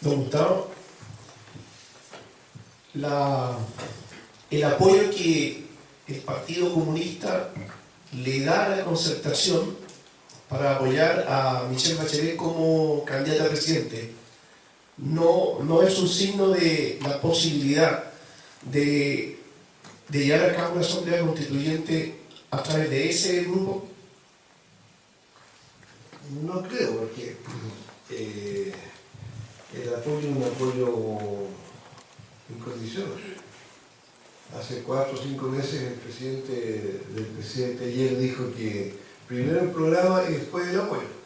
Don Gustavo, el apoyo que el Partido Comunista le da a la Concertación para apoyar a Michelle Bachelet como candidata a presidente no es un signo de la posibilidad de llevar a cabo una asamblea constituyente a través de ese grupo. No creo, porque el apoyo es un apoyo incondicional. Hace 4 o 5 meses el presidente ayer dijo que primero el programa y después el apoyo.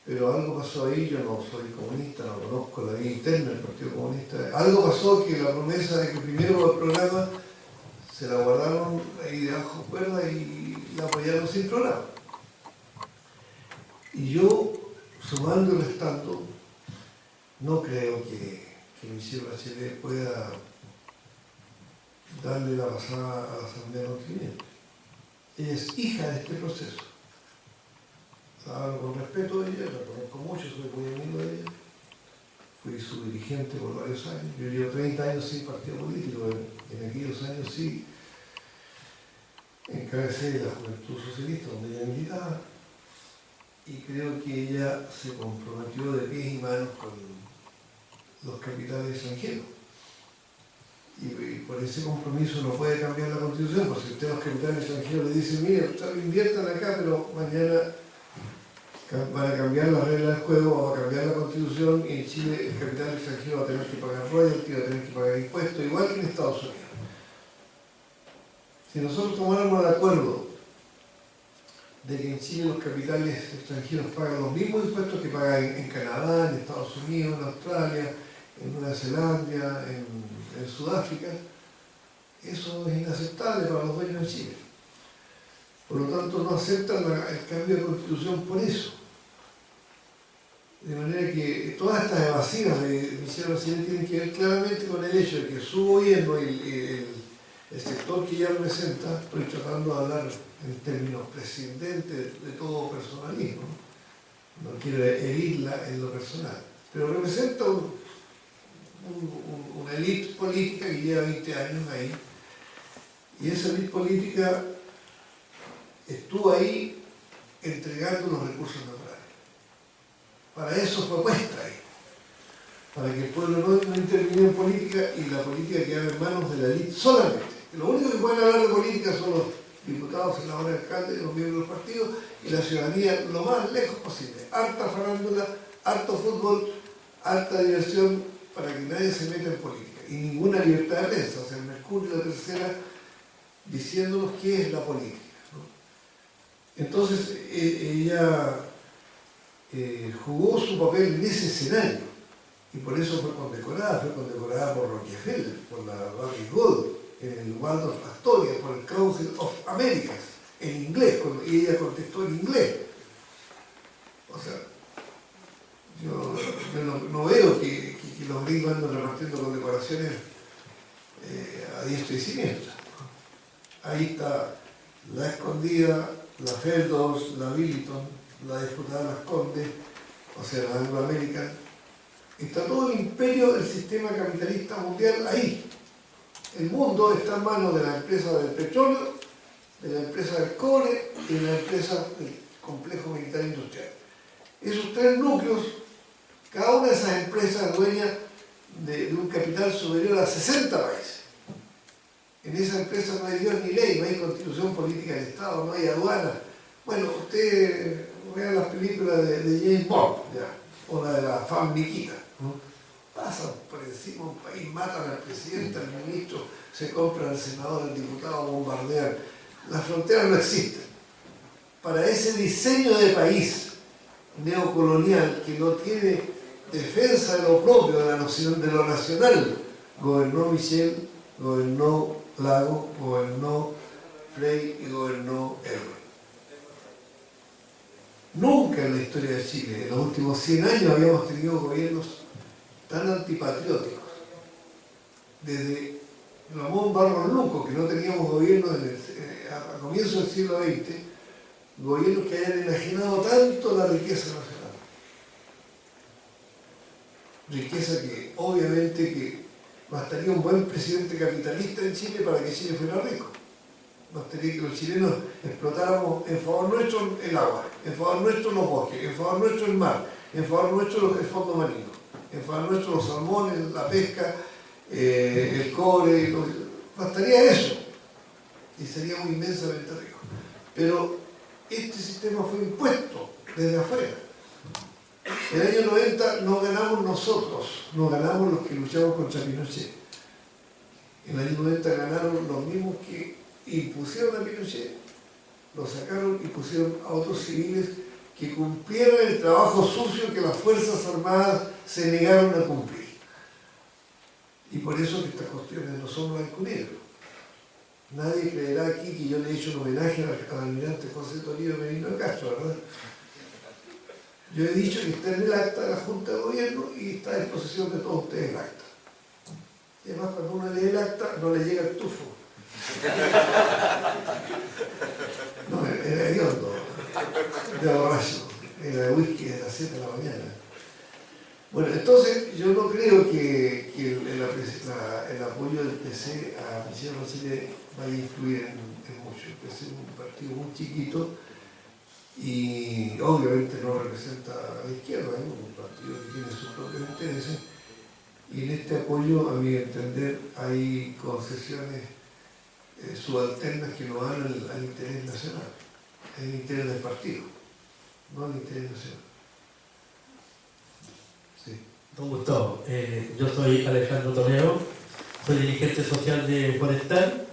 Pero algo pasó ahí, yo no soy comunista, no conozco la vida interna del Partido Comunista. Algo pasó que la promesa de que primero el programa se la guardaron ahí debajo de cuerda y la apoyaron sin programa. Y yo, sumando y restando, no creo que Michelle Bachelet pueda darle la pasada a la Asamblea Constituyente. Ella es hija de este proceso. Hablo con respeto de ella, la conozco mucho, soy muy amigo de ella. Fui su dirigente por varios años. Yo llevo 30 años sin partido político. En aquellos años sí encabecé la Juventud Socialista, donde ella militaba. Y creo que ella se comprometió de pies y manos con los capitales extranjeros. Y por ese compromiso no puede cambiar la Constitución, porque si usted a los capitales extranjeros le dice, mire, inviertan acá, pero mañana van a cambiar las reglas del juego, va a cambiar la Constitución y en Chile el capital extranjero va a tener que pagar royalty, va a tener que pagar impuestos, igual que en Estados Unidos. Si nosotros tomáramos el acuerdo de que en Chile los capitales extranjeros pagan los mismos impuestos que pagan en Canadá, en Estados Unidos, en Australia, en Nueva Zelanda, en Sudáfrica, eso es inaceptable para los dueños de Chile. Por lo tanto, no aceptan el cambio de constitución por eso. De manera que todas estas evasivas de Michelle Bachelet tienen que ver claramente con el hecho de que su gobierno y el sector que ella representa, estoy tratando de hablar en términos prescindentes de todo personalismo, no quiero herirla en lo personal, pero representa una élite política que lleva 20 años ahí, y esa élite política estuvo ahí entregando los recursos naturales. Para eso fue puesta ahí, para que el pueblo no interviniera en política y la política quedara en manos de la élite solamente. Lo único que pueden hablar de política son los diputados, senadores, alcaldes, los miembros del partido y la ciudadanía lo más lejos posible. Harta farándula, harto fútbol, harta diversión para que nadie se meta en política. Y ninguna libertad de prensa, o sea, el Mercurio, la Tercera, diciéndonos qué es la política, ¿no? Entonces, ella jugó su papel en ese escenario y por eso fue condecorada por Rockefeller, por la Barry Gold, en el Waldorf Astoria, por el Council of Americas, en inglés, y ella contestó en inglés. O sea, yo no veo que los gringos andan repartiendo condecoraciones a diestra y siniestra. Ahí está la Escondida, la Feldors, la Billiton, la diputada Las Condes, o sea, la Anglo American. Está todo el imperio del sistema capitalista mundial ahí. El mundo está en manos de la empresa del petróleo, de la empresa del cobre y de la empresa del complejo militar industrial. Esos 3 núcleos, cada una de esas empresas es dueña de un capital superior a 60 países. En esa empresa no hay Dios ni ley, no hay constitución política del Estado, no hay aduana. Bueno, usted vea las películas de James Bond, ¿ya? O la de la Fan Nikita, ¿no? Pasan por encima un país, matan al presidente, al ministro, se compran al senador, al diputado, bombardean. Las fronteras no existen. Para ese diseño de país neocolonial que no tiene defensa de lo propio, de lo nacional, gobernó Michel, gobernó Lago, gobernó Frei y gobernó Erwin. Nunca en la historia de Chile, en los últimos 100 años, habíamos tenido gobiernos tan antipatrióticos. Desde Ramón Barros Luco, que no teníamos gobierno a comienzos del siglo XX, gobiernos que hayan enajenado tanto la riqueza nacional. riqueza que obviamente que bastaría un buen presidente capitalista en Chile para que Chile fuera rico. Bastaría que los chilenos explotáramos en favor nuestro el agua, en favor nuestro los bosques, en favor nuestro el mar, en favor nuestro el fondo marino, en favor nuestro los salmones, la pesca, el cobre, bastaría eso y seríamos inmensamente ricos. Pero este sistema fue impuesto desde afuera. En el año 90 no ganamos nosotros, no ganamos los que luchamos contra Pinochet. En el año 90 ganaron los mismos que impusieron a Pinochet, lo sacaron y pusieron a otros civiles que cumplieran el trabajo sucio que las Fuerzas Armadas se negaron a cumplir. Y por eso que estas cuestiones no son blanco y negro. Nadie creerá aquí que yo le he hecho un homenaje al almirante José Toribio Merino de Castro, ¿verdad? Yo he dicho que está en el acta de la Junta de Gobierno y está a disposición de todos ustedes el acta. Y además cuando uno lee el acta no le llega el tufo. No, era hediondo, de borracho, era de whisky de las 7 de la mañana. Bueno, entonces yo no creo que el apoyo del PC a Michelle Bachelet vaya a influir en mucho. El PC es un partido muy chiquito y obviamente no representa a la izquierda, es un partido que tiene sus propios intereses y en este apoyo, a mi entender, hay concesiones subalternas que no van al interés nacional, es el interés del partido, no al interés nacional. Sí. Don Gustavo, yo soy Alejandro Toledo, soy dirigente social de Forestal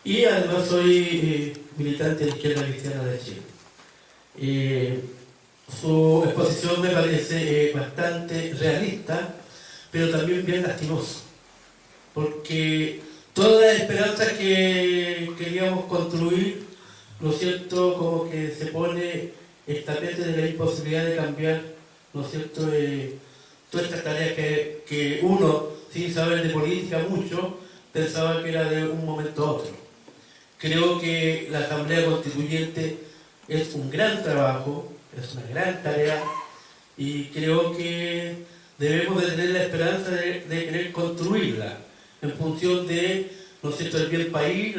y además soy militante de la Izquierda Cristiana de Chile. Su exposición me parece bastante realista, pero también bien lastimosa, porque todas las esperanzas que queríamos construir, ¿no es cierto?, como que se pone el tapete de la imposibilidad de cambiar, ¿no es cierto?, todas estas tareas que uno, sin saber de política mucho, pensaba que era de un momento a otro. Creo que la Asamblea Constituyente es un gran trabajo, es una gran tarea, y creo que debemos de tener la esperanza de querer construirla en función de, ¿no es cierto?, el bien país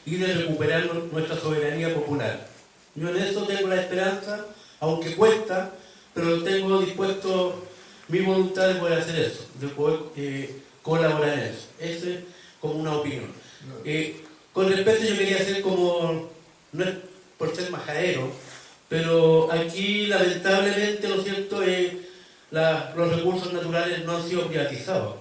y de recuperar nuestra soberanía popular. Yo en eso tengo la esperanza, aunque cuesta, pero tengo dispuesto mi voluntad de poder hacer eso, de poder colaborar en eso. Esa es como una opinión. Con respecto, yo quería hacer como, no es por ser majadero, pero aquí lamentablemente, ¿no es cierto?, los recursos naturales no han sido privatizados,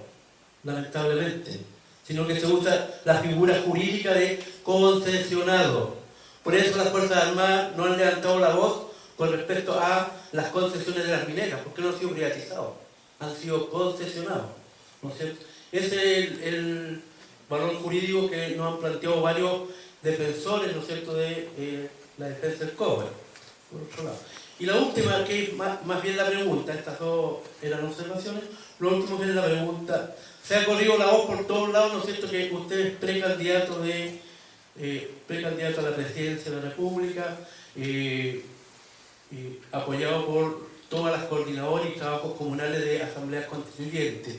lamentablemente, sino que se usa la figura jurídica de concesionado. Por eso las Fuerzas Armadas no han levantado la voz con respecto a las concesiones de las mineras, porque no han sido privatizados, han sido concesionados, ¿no es cierto? Ese es el valor jurídico que nos han planteado varios defensores, ¿no es cierto?, de la defensa del cobre, por otro lado. Y la última, que es más bien la pregunta, estas dos eran observaciones, lo último que es la pregunta, se ha corrido la voz por todos lados, ¿no es cierto?, que usted es precandidato a la presidencia de la República, apoyado por todas las coordinadoras y trabajos comunales de asambleas constituyentes.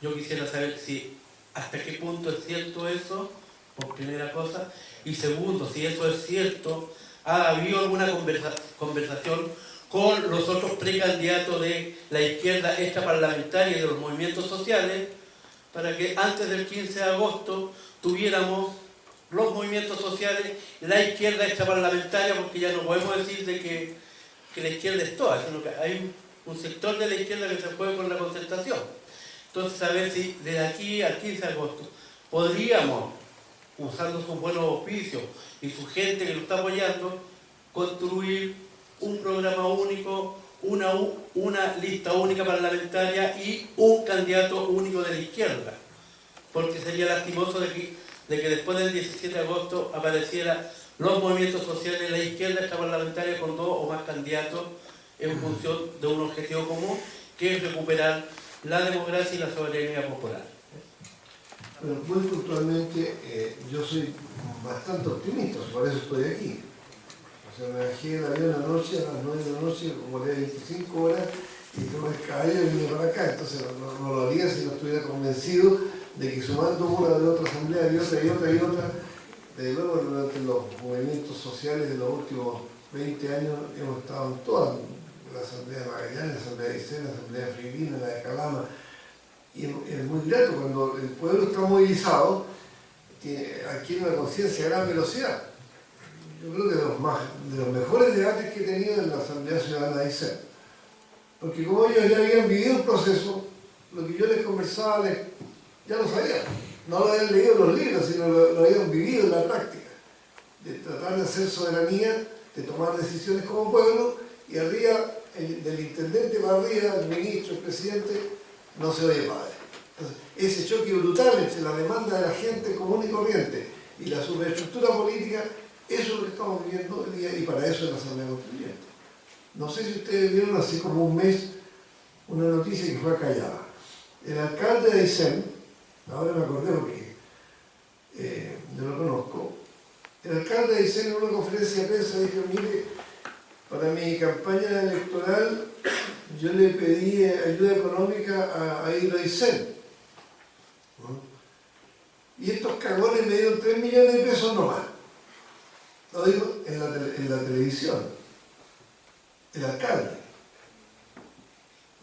Yo quisiera saber si hasta qué punto es cierto eso, por primera cosa, y segundo, si eso es cierto, ¿ha habido alguna conversación con los otros precandidatos de la izquierda extraparlamentaria y de los movimientos sociales para que antes del 15 de agosto tuviéramos los movimientos sociales, la izquierda extraparlamentaria, porque ya no podemos decir de que la izquierda es toda, sino que hay un sector de la izquierda que se juega con la concertación? Entonces, a ver si desde aquí al 15 de agosto podríamos, usando sus buenos auspicios y su gente que lo está apoyando, construir un programa único, una lista única parlamentaria y un candidato único de la izquierda, porque sería lastimoso de que después del 17 de agosto aparecieran los movimientos sociales de la izquierda extraparlamentaria con 2 o más candidatos en función de un objetivo común, que es recuperar la democracia y la soberanía popular. Bueno, muy puntualmente, yo soy bastante optimista, por eso estoy aquí. O sea, me bajé el avión anoche a las 9 de la noche, volé 25 horas y tomé el caballo y vine para acá. Entonces no lo haría si no estuviera convencido de que sumando una de otra asamblea y otra y otra y otra, desde luego durante los movimientos sociales de los últimos 20 años hemos estado en todas, la asamblea de Magallanes, la asamblea de Aysén, la asamblea de Freirina, la de Calama, y es muy grato cuando el pueblo está movilizado, adquiere una conciencia a gran velocidad. Yo creo que de los mejores debates que he tenido en la Asamblea Ciudadana de Aysén, porque como ellos ya habían vivido el proceso, lo que yo les conversaba ya lo sabían, no lo habían leído en los libros, sino lo habían vivido en la práctica, de tratar de hacer soberanía, de tomar decisiones como pueblo, y arriba, del intendente para arriba, el ministro, el presidente, no se oye padre. Entonces, ese choque brutal entre la demanda de la gente común y corriente y la superestructura política, eso es lo que estamos viviendo hoy día, y para eso es la Asamblea Constituyente. No sé si ustedes vieron hace como un mes una noticia que fue callada. El alcalde de Aysén, ahora me acordé porque yo lo conozco, el alcalde de Aysén en una conferencia de prensa dijo: mire, para mi campaña electoral yo le pedí ayuda económica a Hidro Aysén, ¿no? Y estos cagones me dieron 3 millones de pesos nomás. Lo digo en la televisión, el alcalde,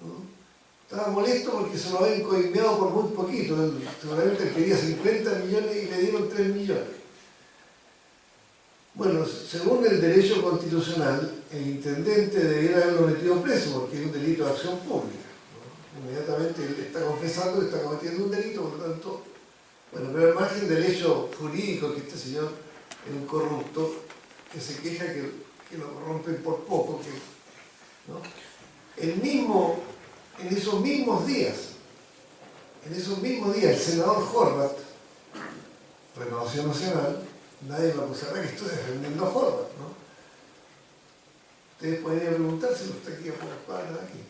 ¿no? Estaba molesto porque se lo habían coimeado por muy poquito. Él seguramente quería 50 millones y le dieron 3 millones. Bueno, según el derecho constitucional, el intendente debiera haberlo metido preso porque es un delito de acción pública, ¿no? Inmediatamente él está confesando que está cometiendo un delito, por lo tanto, bueno, pero al margen del hecho jurídico que este señor es un corrupto, que se queja que lo corrompen por poco, ¿no? En esos mismos días, el senador Horvat, Renovación Nacional, nadie me acusará que estoy defendiendo a Horvat, ¿no? Ustedes podrían preguntárselo, está aquí a pocas cuadras de aquí.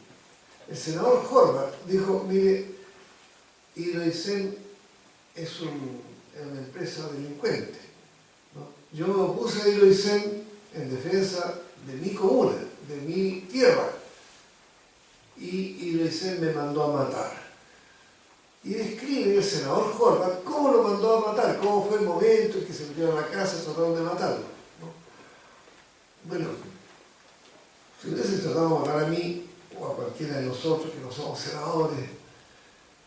El senador Horvat dijo: mire, Hidro Aysén es una empresa delincuente, ¿no? Yo me opuse a Hidro Aysén en defensa de mi comuna, de mi tierra, y Hidro Aysén me mandó a matar. Y describe el senador Horvat cómo lo mandó a matar, cómo fue el momento en que se metieron a la casa y trataron de matarlo, ¿no? Bueno, si hubiese tratado de matar a mí o a cualquiera de nosotros que no somos senadores,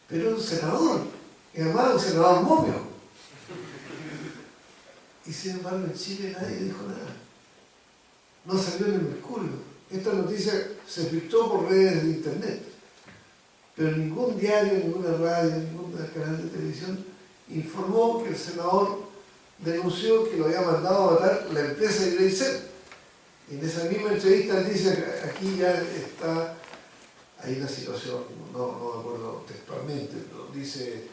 pero un senador, y además un senador momio. Y sin embargo en Chile nadie dijo nada. No salió en el Mercurio. Esta noticia se filtró por redes de internet, pero ningún diario, ninguna radio, ningún canal de televisión informó que el senador denunció que lo había mandado a matar la empresa Hidro Aysén. Y en esa misma entrevista él dice que aquí ya está, hay una situación, no me acuerdo textualmente, pero dice: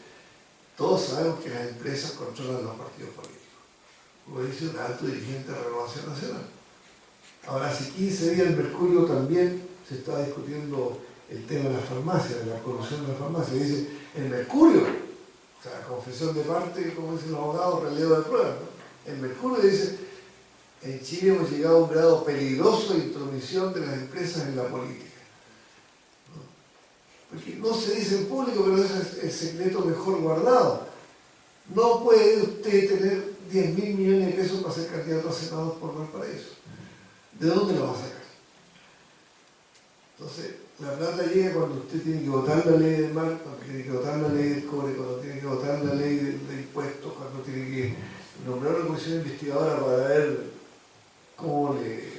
todos sabemos que las empresas controlan los partidos políticos. Lo dice un alto dirigente de Renovación Nacional. Ahora, hace 15 días en Mercurio también se estaba discutiendo el tema de la farmacia, de la corrupción de la farmacia. Dice: en Mercurio, o sea, confesión de parte, como dicen los abogados, relevo de pruebas, ¿no? En Mercurio dice: en Chile hemos llegado a un grado peligroso de intromisión de las empresas en la política, ¿no? Porque no se dice en público, pero ese es el secreto mejor guardado. No puede usted tener 10.000 millones de pesos para ser candidato a senador por Valparaíso. ¿De dónde lo va a sacar? Entonces, la plata llega cuando usted tiene que votar la ley del mar, cuando tiene que votar la ley del cobre, cuando tiene que votar la ley de impuestos, cuando tiene que nombrar una comisión investigadora para ver cómo le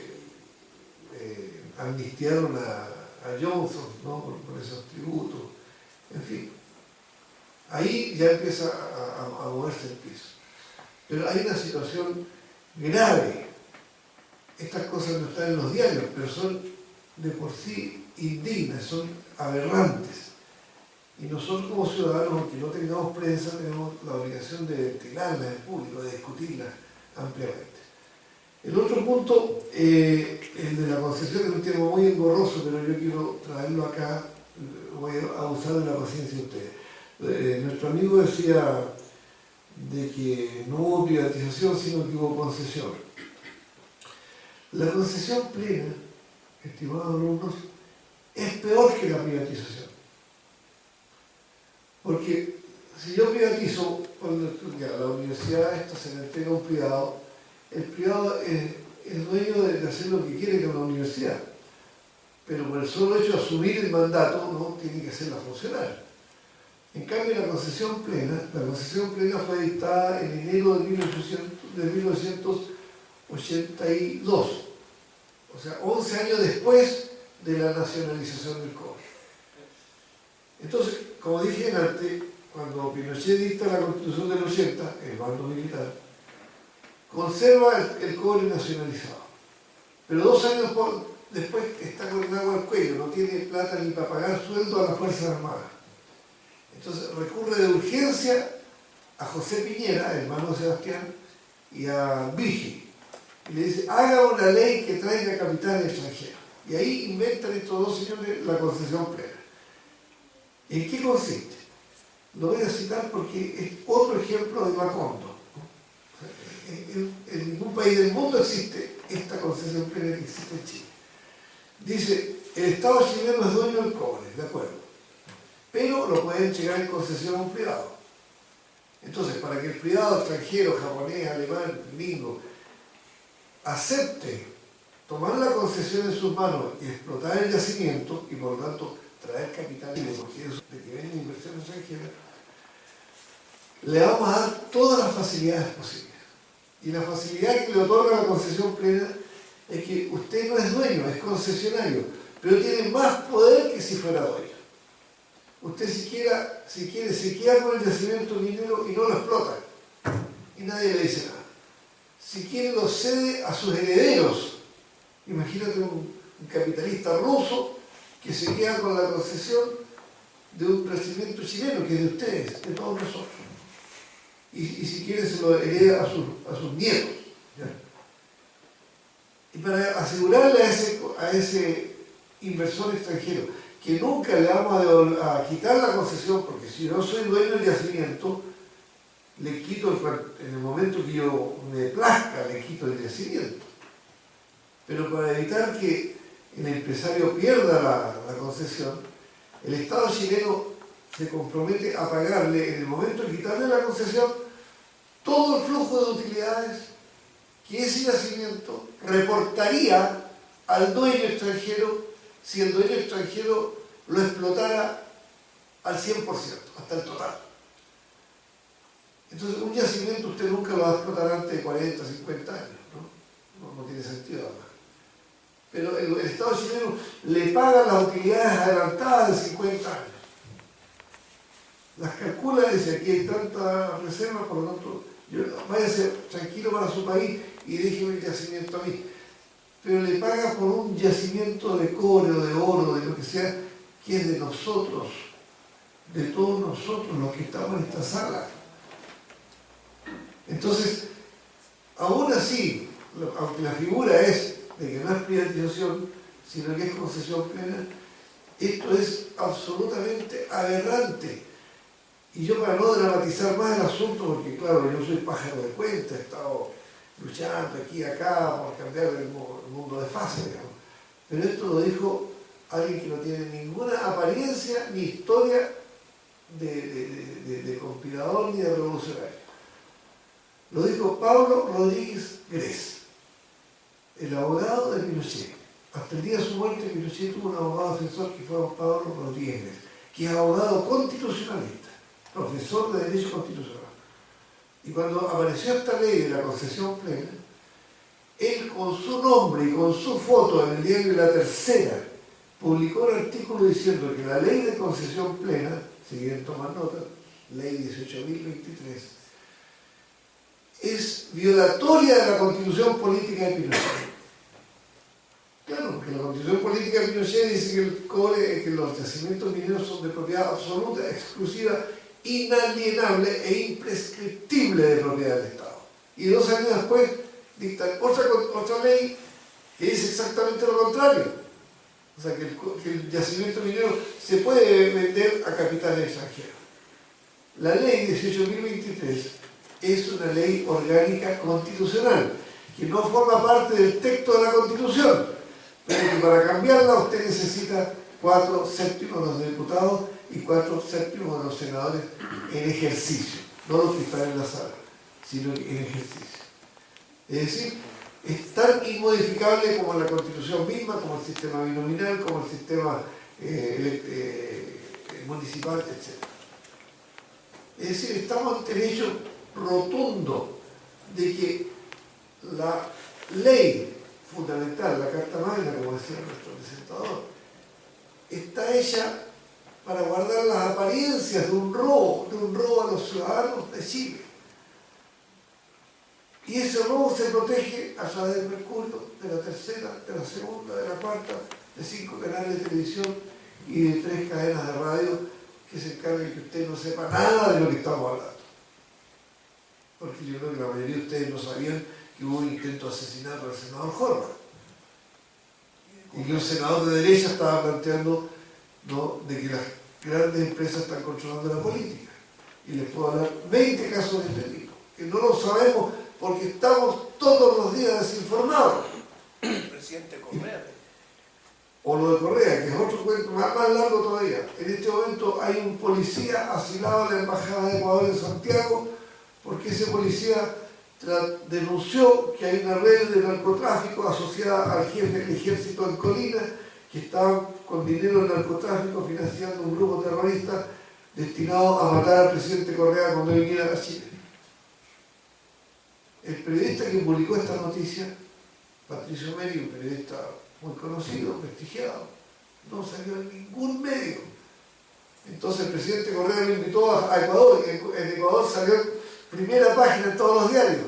amnistiaron a Johnson, ¿no? por esos tributos. En fin, ahí ya empieza a moverse el piso. Pero hay una situación grave. Estas cosas no están en los diarios, pero son de por sí indignas, son aberrantes. Y nosotros como ciudadanos, aunque no tengamos prensa, tenemos la obligación de ventilarlas en público, de discutirlas ampliamente. El otro punto, el de la concesión, es un tema muy engorroso, pero yo quiero traerlo acá, voy a abusar de la paciencia de ustedes. Nuestro amigo decía de que no hubo privatización, sino que hubo concesión. La concesión plena, estimados alumnos, es peor que la privatización. Porque si yo privatizo, cuando la universidad esta se le entrega a un privado, el privado es dueño de hacer lo que quiere con la universidad. Pero por el solo hecho de asumir el mandato, no tiene que hacerla funcionar. En cambio, la concesión plena fue dictada en enero de 1982, o sea, 11 años después de la nacionalización del cobre. Entonces, como dije antes, cuando Pinochet dicta la Constitución del 80, el bando militar, conserva el cobre nacionalizado. Pero 2 años después está con el agua al cuello, no tiene plata ni para pagar sueldo a las Fuerzas Armadas. Entonces recurre de urgencia a José Piñera, hermano de Sebastián, y a Vigi, y le dice, haga una ley que traiga capitales extranjeros. Y ahí inventan estos dos señores la concesión plena. ¿En qué consiste? Lo voy a citar porque es otro ejemplo de Macondo. En ningún país del mundo existe esta concesión plena que existe en Chile. Dice, el Estado chileno es dueño del cobre, de acuerdo, pero lo pueden llegar en concesión a un privado. Entonces, para que el privado extranjero, japonés, alemán, gringo, acepte tomar la concesión en sus manos y explotar el yacimiento, y por lo tanto traer capital, porque eso de que venga inversión extranjera, le vamos a dar todas las facilidades posibles. Y la facilidad que le otorga la concesión plena es que usted no es dueño, es concesionario, pero tiene más poder que si fuera dueño. Usted si quiere, se queda con el yacimiento minero y no lo explota. Y nadie le dice nada. Si quiere, lo cede a sus herederos. Imagínate un capitalista ruso que se queda con la concesión de un yacimiento chileno, que es de ustedes, de todos nosotros. Y si quiere, se lo hereda a sus nietos. ¿Ya? Y para asegurarle a ese inversor extranjero que nunca le vamos a quitar la concesión, porque si no soy dueño del yacimiento, le quito, en el momento que yo me plazca, le quito el yacimiento. Pero para evitar que el empresario pierda la concesión, el Estado chileno se compromete a pagarle, en el momento de quitarle la concesión, todo el flujo de utilidades que ese yacimiento reportaría al dueño extranjero si el dueño extranjero lo explotara al 100%, hasta el total. Entonces, un yacimiento usted nunca lo va a explotar antes de 40, 50 años, ¿no? No tiene sentido además. Pero el Estado chileno le paga las utilidades adelantadas de 50 años. Las calcula y dice, aquí hay tanta reserva, por lo tanto, váyase tranquilo para su país y déjeme el yacimiento a mí. Pero le paga por un yacimiento de cobre o de oro, de lo que sea, que es de nosotros, de todos nosotros los que estamos en esta sala. Entonces, aún así, aunque la figura es de que no es privatización, sino que es concesión plena, esto es absolutamente aberrante. Y yo, para no dramatizar más el asunto, porque claro, yo soy pájaro de cuenta, he estado luchando aquí y acá por cambiar el mundo de fase, digamos. Pero esto lo dijo alguien que no tiene ninguna apariencia ni historia de conspirador ni de revolucionario. Lo dijo Pablo Rodríguez Grez, el abogado de Pinochet. Hasta el día de su muerte, Pinochet tuvo un abogado defensor que fue Pablo Rodríguez Grez, que es abogado constitucionalista, profesor de Derecho Constitucional. Y cuando apareció esta ley de la concesión plena, él con su nombre y con su foto en el diario La Tercera publicó un artículo diciendo que la ley de concesión plena, si quieren tomar nota, ley 18.023, es violatoria de la Constitución Política de Pinochet. Claro, porque la Constitución Política de Pinochet dice que el cobre, que los yacimientos mineros son de propiedad absoluta, exclusiva, inalienable e imprescriptible de propiedad del Estado. Y 2 años después dictan otra ley que dice exactamente lo contrario. O sea, que el yacimiento minero se puede vender a capitales extranjeros. La ley 18.023 es una ley orgánica constitucional, que no forma parte del texto de la Constitución, pero que para cambiarla usted necesita 4/7 de los diputados y 4/7 de los senadores en ejercicio, no los que están en la sala, sino en ejercicio. Es decir, es tan inmodificable como la Constitución misma, como el sistema binominal, como el sistema municipal, etc. Es decir, estamos ante el hecho rotundo de que la ley fundamental, la Carta Magna, como decía nuestro presentador, está hecha para guardar las apariencias de un robo a los ciudadanos de Chile. Y ese robo se protege a través del Mercurio, de la tercera, de la segunda, de la cuarta, de 5 canales de televisión y de 3 cadenas de radio que se encargan de que usted no sepa nada de lo que estamos hablando. Porque yo creo que la mayoría de ustedes no sabían que hubo un intento de asesinato del senador Horvath. Y que un senador de derecha estaba planteando, ¿no?, de que las grandes empresas están controlando la política. Y les puedo hablar 20 casos de este tipo, que no lo sabemos porque estamos todos los días desinformados. El presidente Correa. O lo de Correa, que es otro cuento más largo todavía. En este momento hay un policía asilado en la Embajada de Ecuador en Santiago, porque ese policía denunció que hay una red de narcotráfico asociada al jefe del ejército en Colina, que estaba con dinero en narcotráfico financiando un grupo terrorista destinado a matar al presidente Correa cuando viniera a Chile. El periodista que publicó esta noticia, Patricio Meri, un periodista muy conocido, prestigiado, no salió en ningún medio. Entonces el presidente Correa lo invitó a Ecuador, y en Ecuador salió primera página en todos los diarios.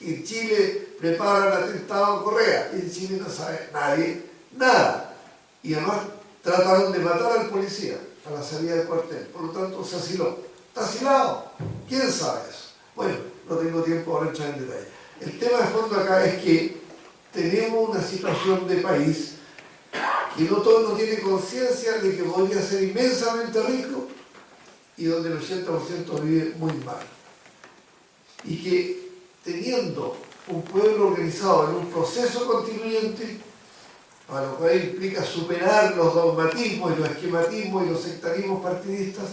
Y en Chile preparan atentado a Correa, y en Chile no sabe nadie nada. Y además trataron de matar al policía a la salida del cuartel, por lo tanto se asiló. ¿Está asilado? ¿Quién sabe eso? Bueno, no tengo tiempo ahora de entrar en detalle. El tema de fondo acá es que tenemos una situación de país que no todo no tiene conciencia de que podría ser inmensamente rico y donde el 80% vive muy mal. Y que teniendo un pueblo organizado en un proceso constituyente, a lo cual implica superar los dogmatismos y los esquematismos y los sectarismos partidistas,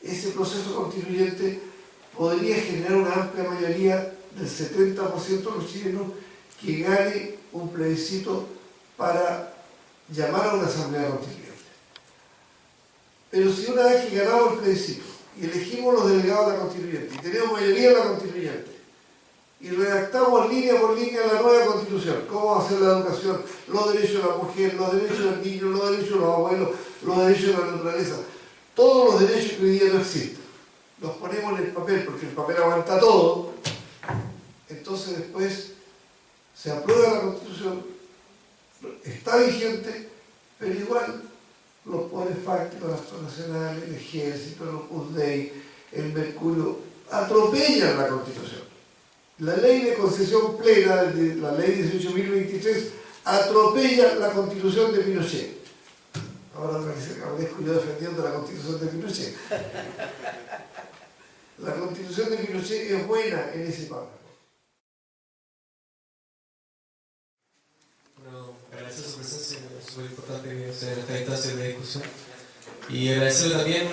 ese proceso constituyente podría generar una amplia mayoría del 70% de los chilenos que gane un plebiscito para llamar a una asamblea constituyente. Pero si una vez que ganamos el plebiscito y elegimos los delegados de la constituyente y tenemos mayoría en la constituyente y redactamos línea por línea la nueva constitución, cómo va a ser la educación, los derechos de la mujer, los derechos del niño, los derechos de los abuelos, los derechos de la naturaleza, todos los derechos que hoy día no existen, los ponemos en el papel porque el papel aguanta todo, entonces después se aprueba la constitución, está vigente, pero igual los poderes fácticos, las transnacionales, el ejército, el Opus Dei, el Mercurio, atropellan la constitución. La ley de concesión plena, la ley 18.023, atropella la constitución de Pinochet. Ahora aparezco yo defendiendo la constitución de Pinochet. La constitución de Pinochet es buena en ese párrafo. Bueno, agradecer su presencia, es súper importante que sea en esta instancia de discusión. Y agradecerle también,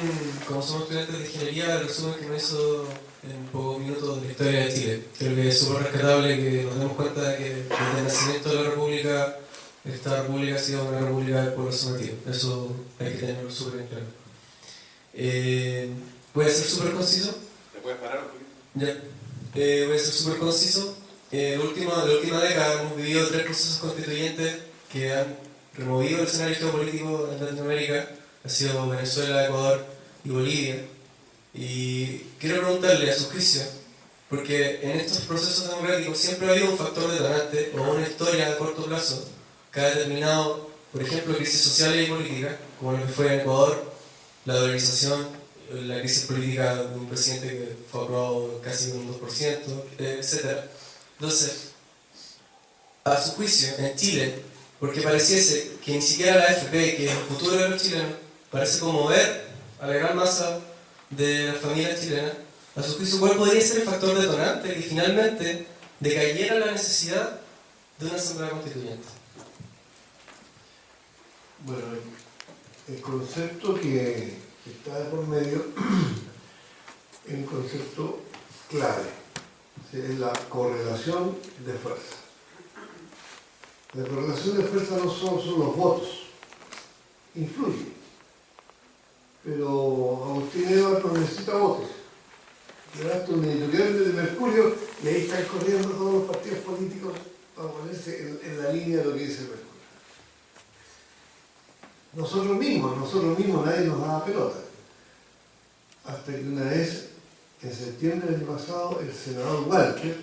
como somos estudiantes de ingeniería, el resumen que nos hizo en pocos minutos de la historia de Chile. Creo que es súper rescatable que nos demos cuenta de que desde el nacimiento de la República, esta República ha sido una República del pueblo sometido. Eso hay que tenerlo súper en claro. Voy a ser súper conciso. ¿Te puedes parar un poquito? Ya. Voy a ser súper conciso. La última década hemos vivido 3 procesos constituyentes que han removido el escenario geopolítico en Latinoamérica. Ha sido Venezuela, Ecuador y Bolivia. Y quiero preguntarle a su juicio, porque en estos procesos democráticos siempre ha habido un factor detonante o una historia a corto plazo que ha determinado, por ejemplo, crisis sociales y políticas, como lo que fue en Ecuador, la dolarización, la crisis política de un presidente que fue aprobado casi con un 2%, etc. Entonces, a su juicio, en Chile, porque pareciese que ni siquiera la AFP, que es el futuro de los chilenos, parece conmover a la gran masa de las familias chilenas, a su juicio, ¿cuál podría ser el factor detonante que finalmente decayera la necesidad de una asamblea constituyente? Bueno, el concepto que está de por medio es un concepto clave, es la correlación de fuerza. La correlación de fuerza no solo son los votos, influye, pero Agustín Edwards no necesita votos. Llevaste un editorial de Mercurio y ahí están corriendo todos los partidos políticos para ponerse en la línea de lo que dice Mercurio. Nosotros mismos nadie nos daba pelota. Hasta que una vez, en septiembre del año pasado, el senador Walker,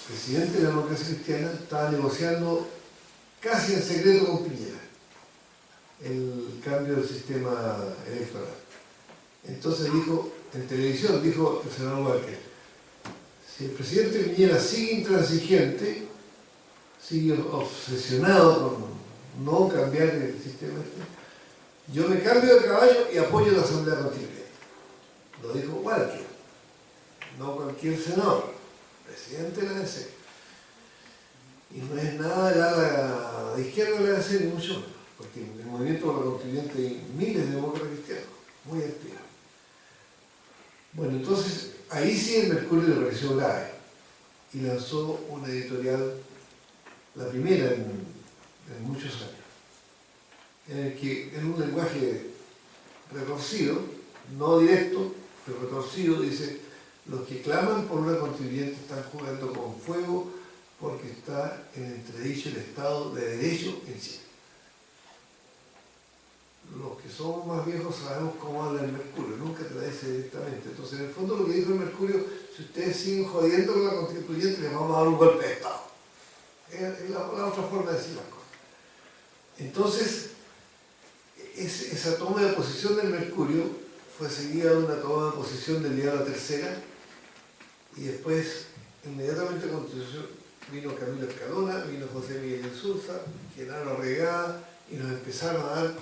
presidente de la Democracia Cristiana, estaba negociando casi en secreto con Piñera el cambio del sistema electoral. Entonces dijo, en televisión, dijo el senador Walker, si el presidente Piñera sigue intransigente, sigue obsesionado con no cambiar el sistema, yo me cambio de caballo y apoyo la Asamblea Constituyente. Lo dijo Walker, no cualquier senador, presidente de la DC. Y no es nada de la izquierda de la DC, ni mucho menos, porque en el movimiento por la Constituyente hay miles de demócratas cristianos, muy activos. Bueno, entonces ahí sí el Mercurio le pareció grave y lanzó una editorial, la primera en muchos años, en el que en un lenguaje retorcido, no directo, pero retorcido, dice: los que claman por una constituyente están jugando con fuego porque está en entredicho el Estado de Derecho en Chile. Los que somos más viejos sabemos cómo habla el Mercurio, nunca te la dice directamente. Entonces, en el fondo, lo que dijo el Mercurio: si ustedes siguen jodiendo con la constituyente, les vamos a dar un golpe de Estado. Es la otra forma de decir las cosas. Entonces, esa toma de posición del Mercurio fue seguida de una toma de posición del diario La Tercera, y después, inmediatamente a continuación, vino Camilo Escalona, vino José Miguel Insulza, Genaro Regada, y nos empezaron a dar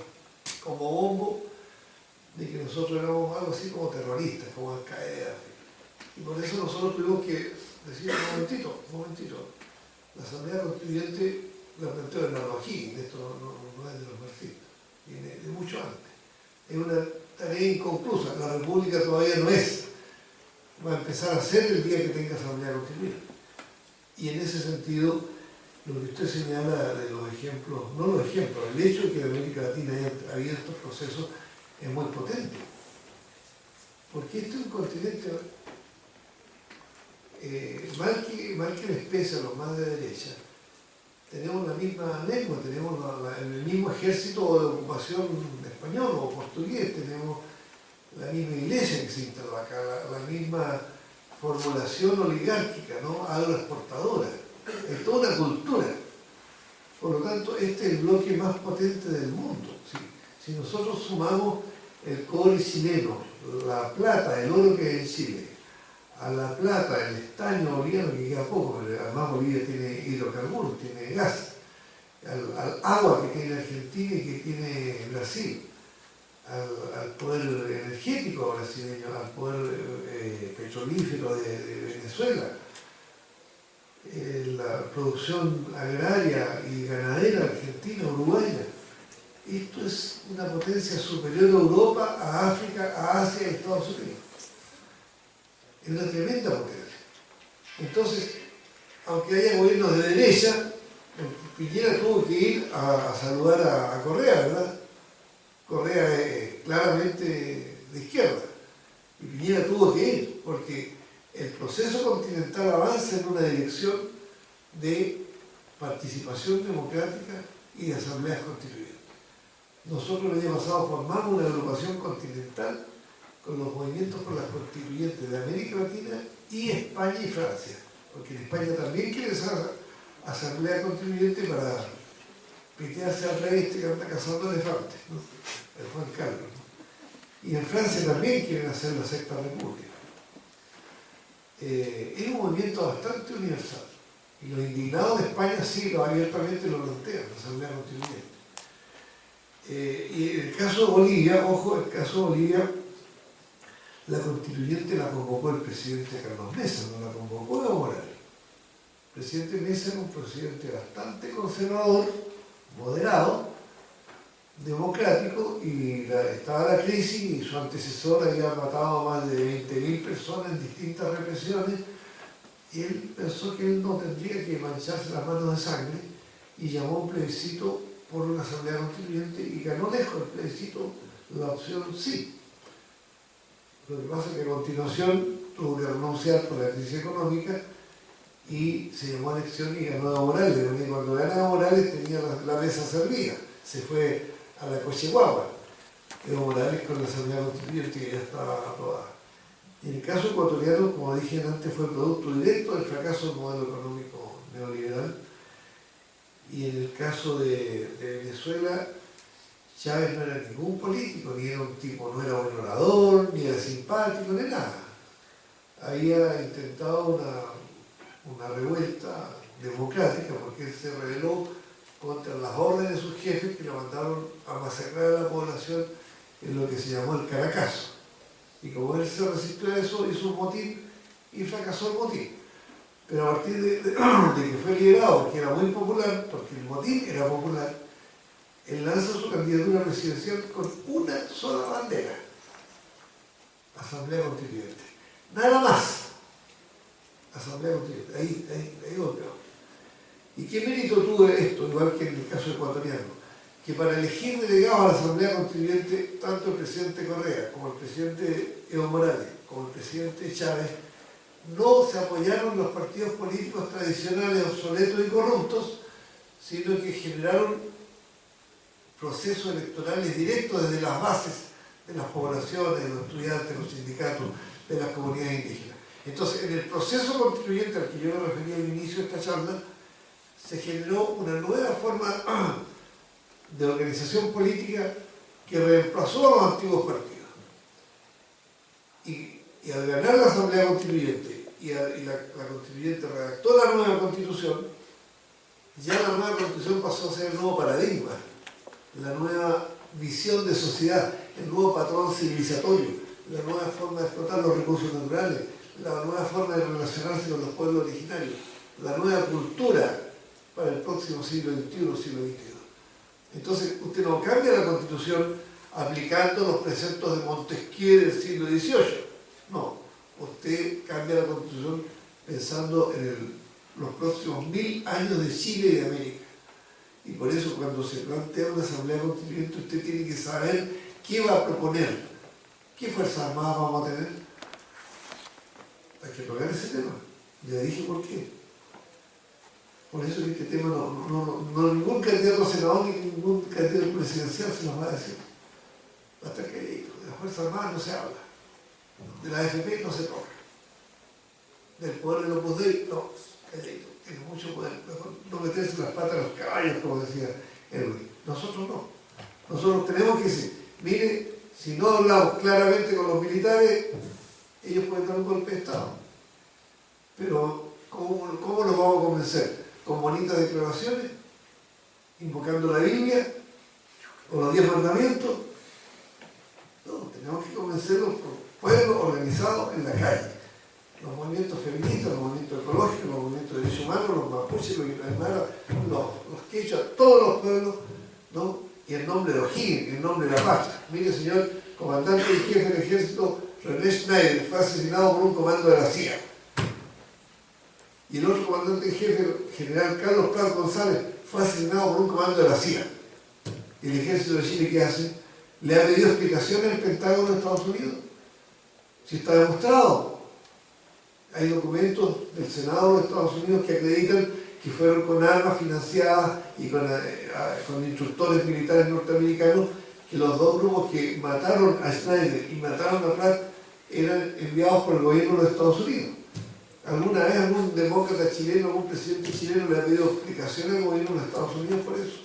como bombo de que nosotros éramos algo así como terroristas, como Al Qaeda. Y por eso nosotros tuvimos que decir: un momentito, la Asamblea Constituyente la planteó Bernardo O'Higgins, esto no es de los marxistas, viene de mucho antes. Es una tarea inconclusa, la República todavía no es, va a empezar a ser el día que tenga Asamblea Constituyente. Y en ese sentido, lo que usted señala de los ejemplos, no los ejemplos, el hecho de que en América Latina haya habido estos procesos es muy potente. Porque este es un continente, mal que les pese a los más de derecha, tenemos la misma lengua, tenemos el mismo ejército de ocupación español o portugués, tenemos la misma iglesia que se instaló acá, la misma formulación oligárquica, ¿no? Agroexportadora, es toda una cultura. Por lo tanto, este es el bloque más potente del mundo. Si nosotros sumamos el cobre chileno, la plata, el oro que hay en Chile, a la plata, el estaño boliviano, que queda poco, pero además Bolivia tiene hidrocarburos, tiene gas, al agua que tiene Argentina y que tiene Brasil, al poder energético brasileño, al poder petrolífero de Venezuela, la producción agraria y ganadera argentina, uruguaya. Esto es una potencia superior a Europa, a África, a Asia y a Estados Unidos. Es una tremenda potencia. Entonces, aunque haya gobiernos de derecha, Piñera tuvo que ir a saludar a Correa, ¿verdad? Correa es claramente de izquierda. Y Piñera tuvo que ir, porque el proceso continental avanza en una dirección de participación democrática y de asambleas constituyentes. Nosotros el año pasado formamos una agrupación continental con los movimientos por las constituyentes de América Latina y España y Francia, porque en España también quiere esa asamblea constituyente para pitearse al rey que anda cazando elefantes, ¿no? El Juan Carlos, ¿no? Y en Francia también quieren hacer la Sexta República. Es un movimiento bastante universal, y los indignados de España sí abiertamente lo plantean, la asamblea constituyente. Y en el caso de Bolivia, ojo, el caso de Bolivia, la constituyente la convocó el presidente Carlos Mesa, no la convocó Evo Morales. El presidente Mesa era un presidente bastante conservador, moderado, democrático y estaba la crisis y su antecesor había matado a más de 20.000 personas en distintas represiones y él pensó que él no tendría que mancharse las manos de sangre y llamó a un plebiscito por una asamblea constituyente y ganó lejos el plebiscito la opción sí. Lo que pasa es que a continuación tuvo que renunciar por la crisis económica y se llamó a elección y ganó Evo Morales. Porque cuando ganaba Morales tenía la mesa servida, se fue a la Cocheguagua. Evo Morales con la asamblea constituyente que ya estaba aprobada. En el caso ecuatoriano, como dije antes, fue producto directo del fracaso del modelo económico neoliberal. Y en el caso de Venezuela, Chávez no era ningún político, ni era un tipo, no era buen orador, ni era simpático, ni nada. Había intentado una revuelta democrática porque él se rebeló contra las órdenes de sus jefes que lo mandaron a masacrar a la población en lo que se llamó el Caracazo. Y como él se resistió a eso, hizo un motín y fracasó el motín. Pero a partir de que fue liberado, porque era muy popular, porque el motín era popular, él lanza su candidatura presidencial con una sola bandera: Asamblea Constituyente. Nada más. Asamblea Constituyente. Ahí golpeó. ¿Y qué mérito tuvo esto, igual que en el caso ecuatoriano? Que para elegir delegados a la Asamblea Constituyente, tanto el presidente Correa, como el presidente Evo Morales, como el presidente Chávez, no se apoyaron los partidos políticos tradicionales obsoletos y corruptos, sino que generaron procesos electorales directos desde las bases de las poblaciones, de los estudiantes, de los sindicatos, de las comunidades indígenas. Entonces, en el proceso constituyente al que yo me refería al inicio de esta charla, se generó una nueva forma de organización política que reemplazó a los antiguos partidos. Y al ganar la Asamblea Constituyente y la Constituyente redactó la nueva Constitución, ya la nueva Constitución pasó a ser el nuevo paradigma, la nueva visión de sociedad, el nuevo patrón civilizatorio, la nueva forma de explotar los recursos naturales, la nueva forma de relacionarse con los pueblos originarios, la nueva cultura para el próximo siglo XXI, siglo XXII. Entonces, usted no cambia la Constitución aplicando los preceptos de Montesquieu del siglo XVIII. No, usted cambia la Constitución pensando en los próximos 1000 años de Chile y de América. Y por eso cuando se plantea una asamblea constituyente usted tiene que saber qué va a proponer, qué fuerzas armadas vamos a tener. Hay que tocar ese tema. Ya dije por qué. Por eso que este tema no ningún candidato a senador ni ningún candidato presidencial se nos va a decir. Hasta que de las fuerzas armadas no se habla. De la AFP no se toca. Del poder de los poderes, no. Tiene mucho poder. Mejor no meterse las patas a los caballos, como decía Erwin. Nosotros no. Nosotros tenemos que decir, mire, si no hablamos claramente con los militares, ellos pueden dar un golpe de Estado. Pero, ¿cómo los vamos a convencer? ¿Con bonitas declaraciones? ¿Invocando la Biblia? ¿O los 10 mandamientos? No, tenemos que convencerlos por pueblos organizados en la calle. Los movimientos feministas, los movimientos ecológicos, los movimientos de derechos humanos, los mapuches, los aymaras, los quechua, todos los pueblos, ¿no? Y en nombre de O'Higgins, en nombre de la paz. Mire, señor comandante y jefe del ejército, René Schneider, fue asesinado por un comando de la CIA. Y el otro comandante en jefe, general Carlos Prat González, fue asesinado por un comando de la CIA. ¿Y el ejército de Chile qué hace? ¿Le ha pedido explicaciones al Pentágono de Estados Unidos? Si está demostrado. Hay documentos del Senado de Estados Unidos que acreditan que fueron con armas financiadas y con instructores militares norteamericanos, que los dos grupos que mataron a Schneider y mataron a Pratt eran enviados por el gobierno de Estados Unidos. ¿Alguna vez algún demócrata chileno, algún presidente chileno le ha pedido explicaciones al gobierno de Estados Unidos por eso?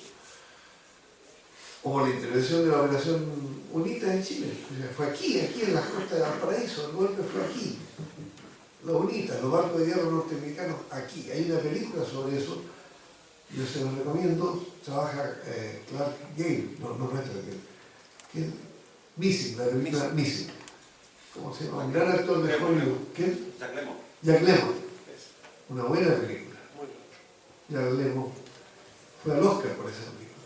O la intervención de la operación UNITA en Chile. O sea, fue aquí en la costa de Valparaíso, el golpe fue aquí. La UNITA, los barcos de guerra norteamericanos, aquí. Hay una película sobre eso, yo se lo recomiendo, trabaja Clark Gable, no es Clark Gable. Missing, la película Missing. ¿Cómo se llama? Un gran actor de Hollywood. ¿Quién? Jack Lemmon. Jack Lemmon. Una buena película. Jack Lemmon fue al Oscar por esa película.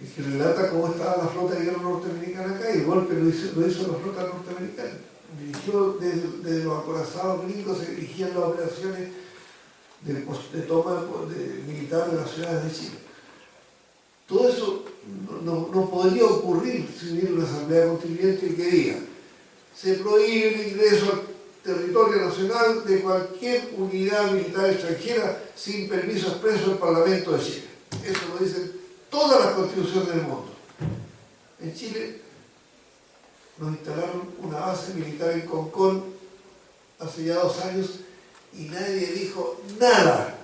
el que relata cómo estaba la flota de guerra norteamericana acá, y el golpe lo hizo la flota norteamericana. Dirigió desde los acorazados gringos, se dirigían las operaciones de toma militar de las ciudades de Chile. Todo eso no podría ocurrir si hubiera una asamblea constituyente que diga: se prohíbe el ingreso al territorio nacional de cualquier unidad militar extranjera sin permiso expreso del Parlamento de Chile. Eso lo dicen todas las constituciones del mundo. En Chile nos instalaron una base militar en Concón hace ya 2 años y nadie dijo nada.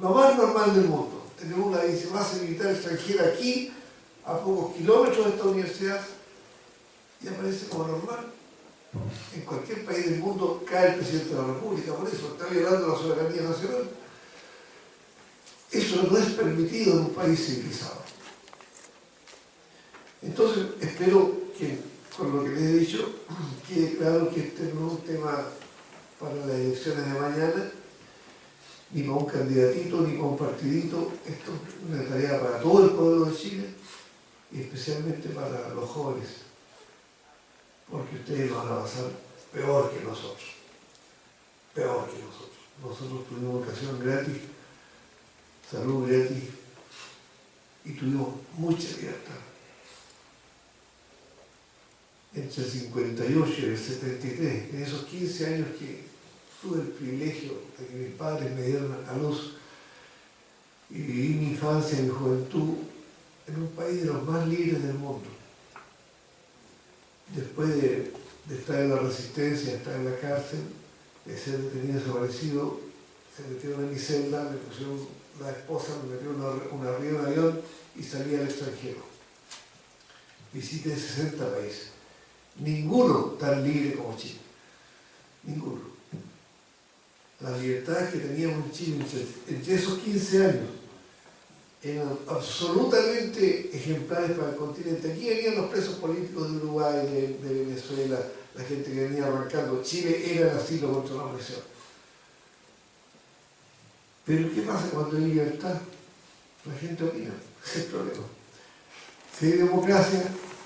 Lo más normal del mundo. Tenemos una base militar extranjera aquí, a pocos kilómetros de esta universidad, y aparece como normal. En cualquier país del mundo cae el presidente de la República, por eso está violando la soberanía nacional. Eso no es permitido en un país civilizado. Entonces, espero que, con lo que les he dicho, quede claro que este no es un tema para las elecciones de mañana, ni para un candidatito, ni para un partidito. Esto es una tarea para todo el pueblo de Chile, y especialmente para los jóvenes, porque ustedes lo van a pasar peor que nosotros. Peor que nosotros. Nosotros tuvimos educación gratis, salud gratis, y tuvimos mucha libertad. Entre el 58 y el 73, en esos 15 años que tuve el privilegio de que mis padres me dieron a luz y viví mi infancia y mi juventud en un país de los más libres del mundo. Después de estar en la resistencia, de estar en la cárcel, de ser detenido desaparecido, se metieron en mi celda, me pusieron la esposa, me metieron arriba de un avión y salí al extranjero. Visité 60 países. Ninguno tan libre como Chile. Ninguno. Las libertades que teníamos en Chile entre esos 15 años eran absolutamente ejemplares para el continente. Aquí venían los presos políticos de Uruguay, de Venezuela, la gente que venía arrancando. Chile era el asilo contra la opresión. Pero ¿qué pasa cuando hay libertad? La gente opina, ese es el problema. Si hay democracia,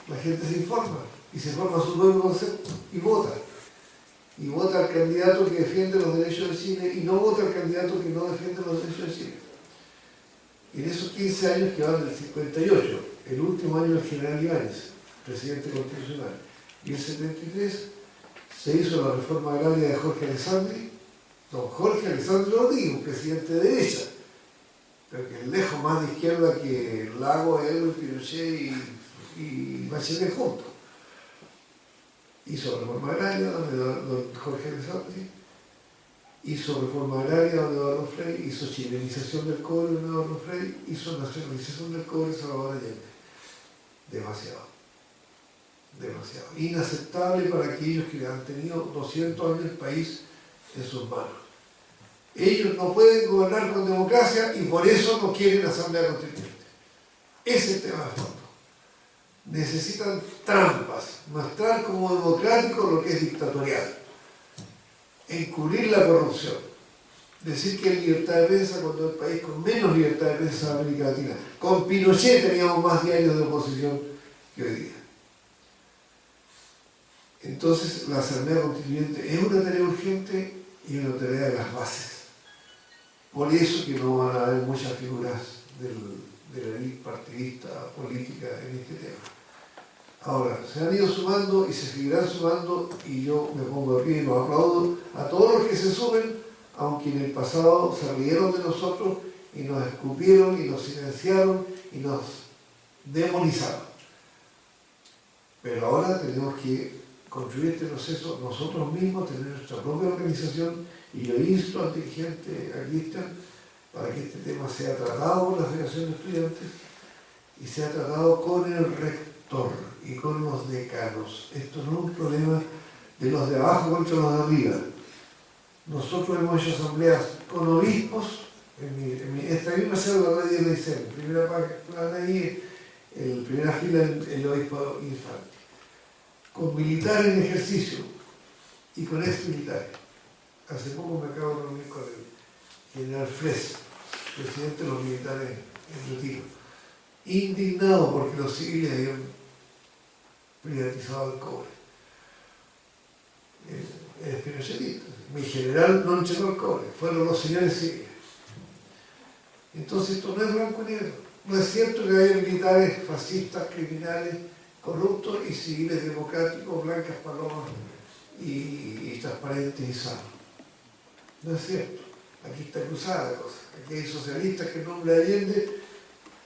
la gente se informa y se forma su propio concepto y vota. Y vota al candidato que defiende los derechos de Chile y no vota al candidato que no defiende los derechos de Chile. Y en esos 15 años que van del 58, el último año del general Ibáñez, presidente constitucional, y el 73, se hizo la reforma agraria de Jorge Alessandri, don Jorge Alessandri Rodríguez, un presidente de derecha, pero que es lejos más de izquierda que Lagos, Evo, Pinochet y Bachelet juntos. Hizo reforma agraria donde don Jorge Alessandri, hizo reforma agraria donde Eduardo Frei, hizo chilenización del cobre donde Eduardo Frei, hizo nacionalización del cobre Salvador Allende. Demasiado. Demasiado. Inaceptable para aquellos que han tenido 200 años el país en sus manos. Ellos no pueden gobernar con democracia y por eso no quieren asamblea constituyente. Ese es el tema de fondo. Necesitan trampas, mostrar como democrático lo que es dictatorial, encubrir la corrupción, decir que hay libertad de prensa cuando el país con menos libertad de prensa de América Latina. Con Pinochet teníamos más diarios de oposición que hoy día. Entonces la asamblea constituyente es una tarea urgente y una tarea de las bases. Por eso que no van a haber muchas figuras de la élite partidista política en este tema. Ahora, se han ido sumando y se seguirán sumando, y yo me pongo de pie y los aplaudo a todos los que se sumen, aunque en el pasado se rieron de nosotros y nos escupieron y nos silenciaron y nos demonizaron. Pero ahora tenemos que construir este proceso nosotros mismos, tener nuestra propia organización, y yo insto al dirigente, a Cristian, para que este tema sea tratado por la Federación de Estudiantes y sea tratado con el rector y con los decanos. Esto no es un problema de los de abajo contra los de arriba. Nosotros hemos hecho asambleas con obispos, esta misma célula de la ICEM, primera plana ahí, en primera fila el obispo Infante, con militares en ejercicio y con ex militares. Hace poco me acabo de reunir con el general Fres, presidente de los militares en retiro. indignado porque los civiles habían privatizado el cobre. Es pinochetista. Mi general no entregó el cobre, fueron los señores civiles. Entonces esto no es blanco y negro. No es cierto que haya militares fascistas, criminales, corruptos y civiles democráticos, blancas palomas y transparentes y sanos. No es cierto. Aquí está cruzada la cosa. Aquí hay socialistas que en nombre de Allende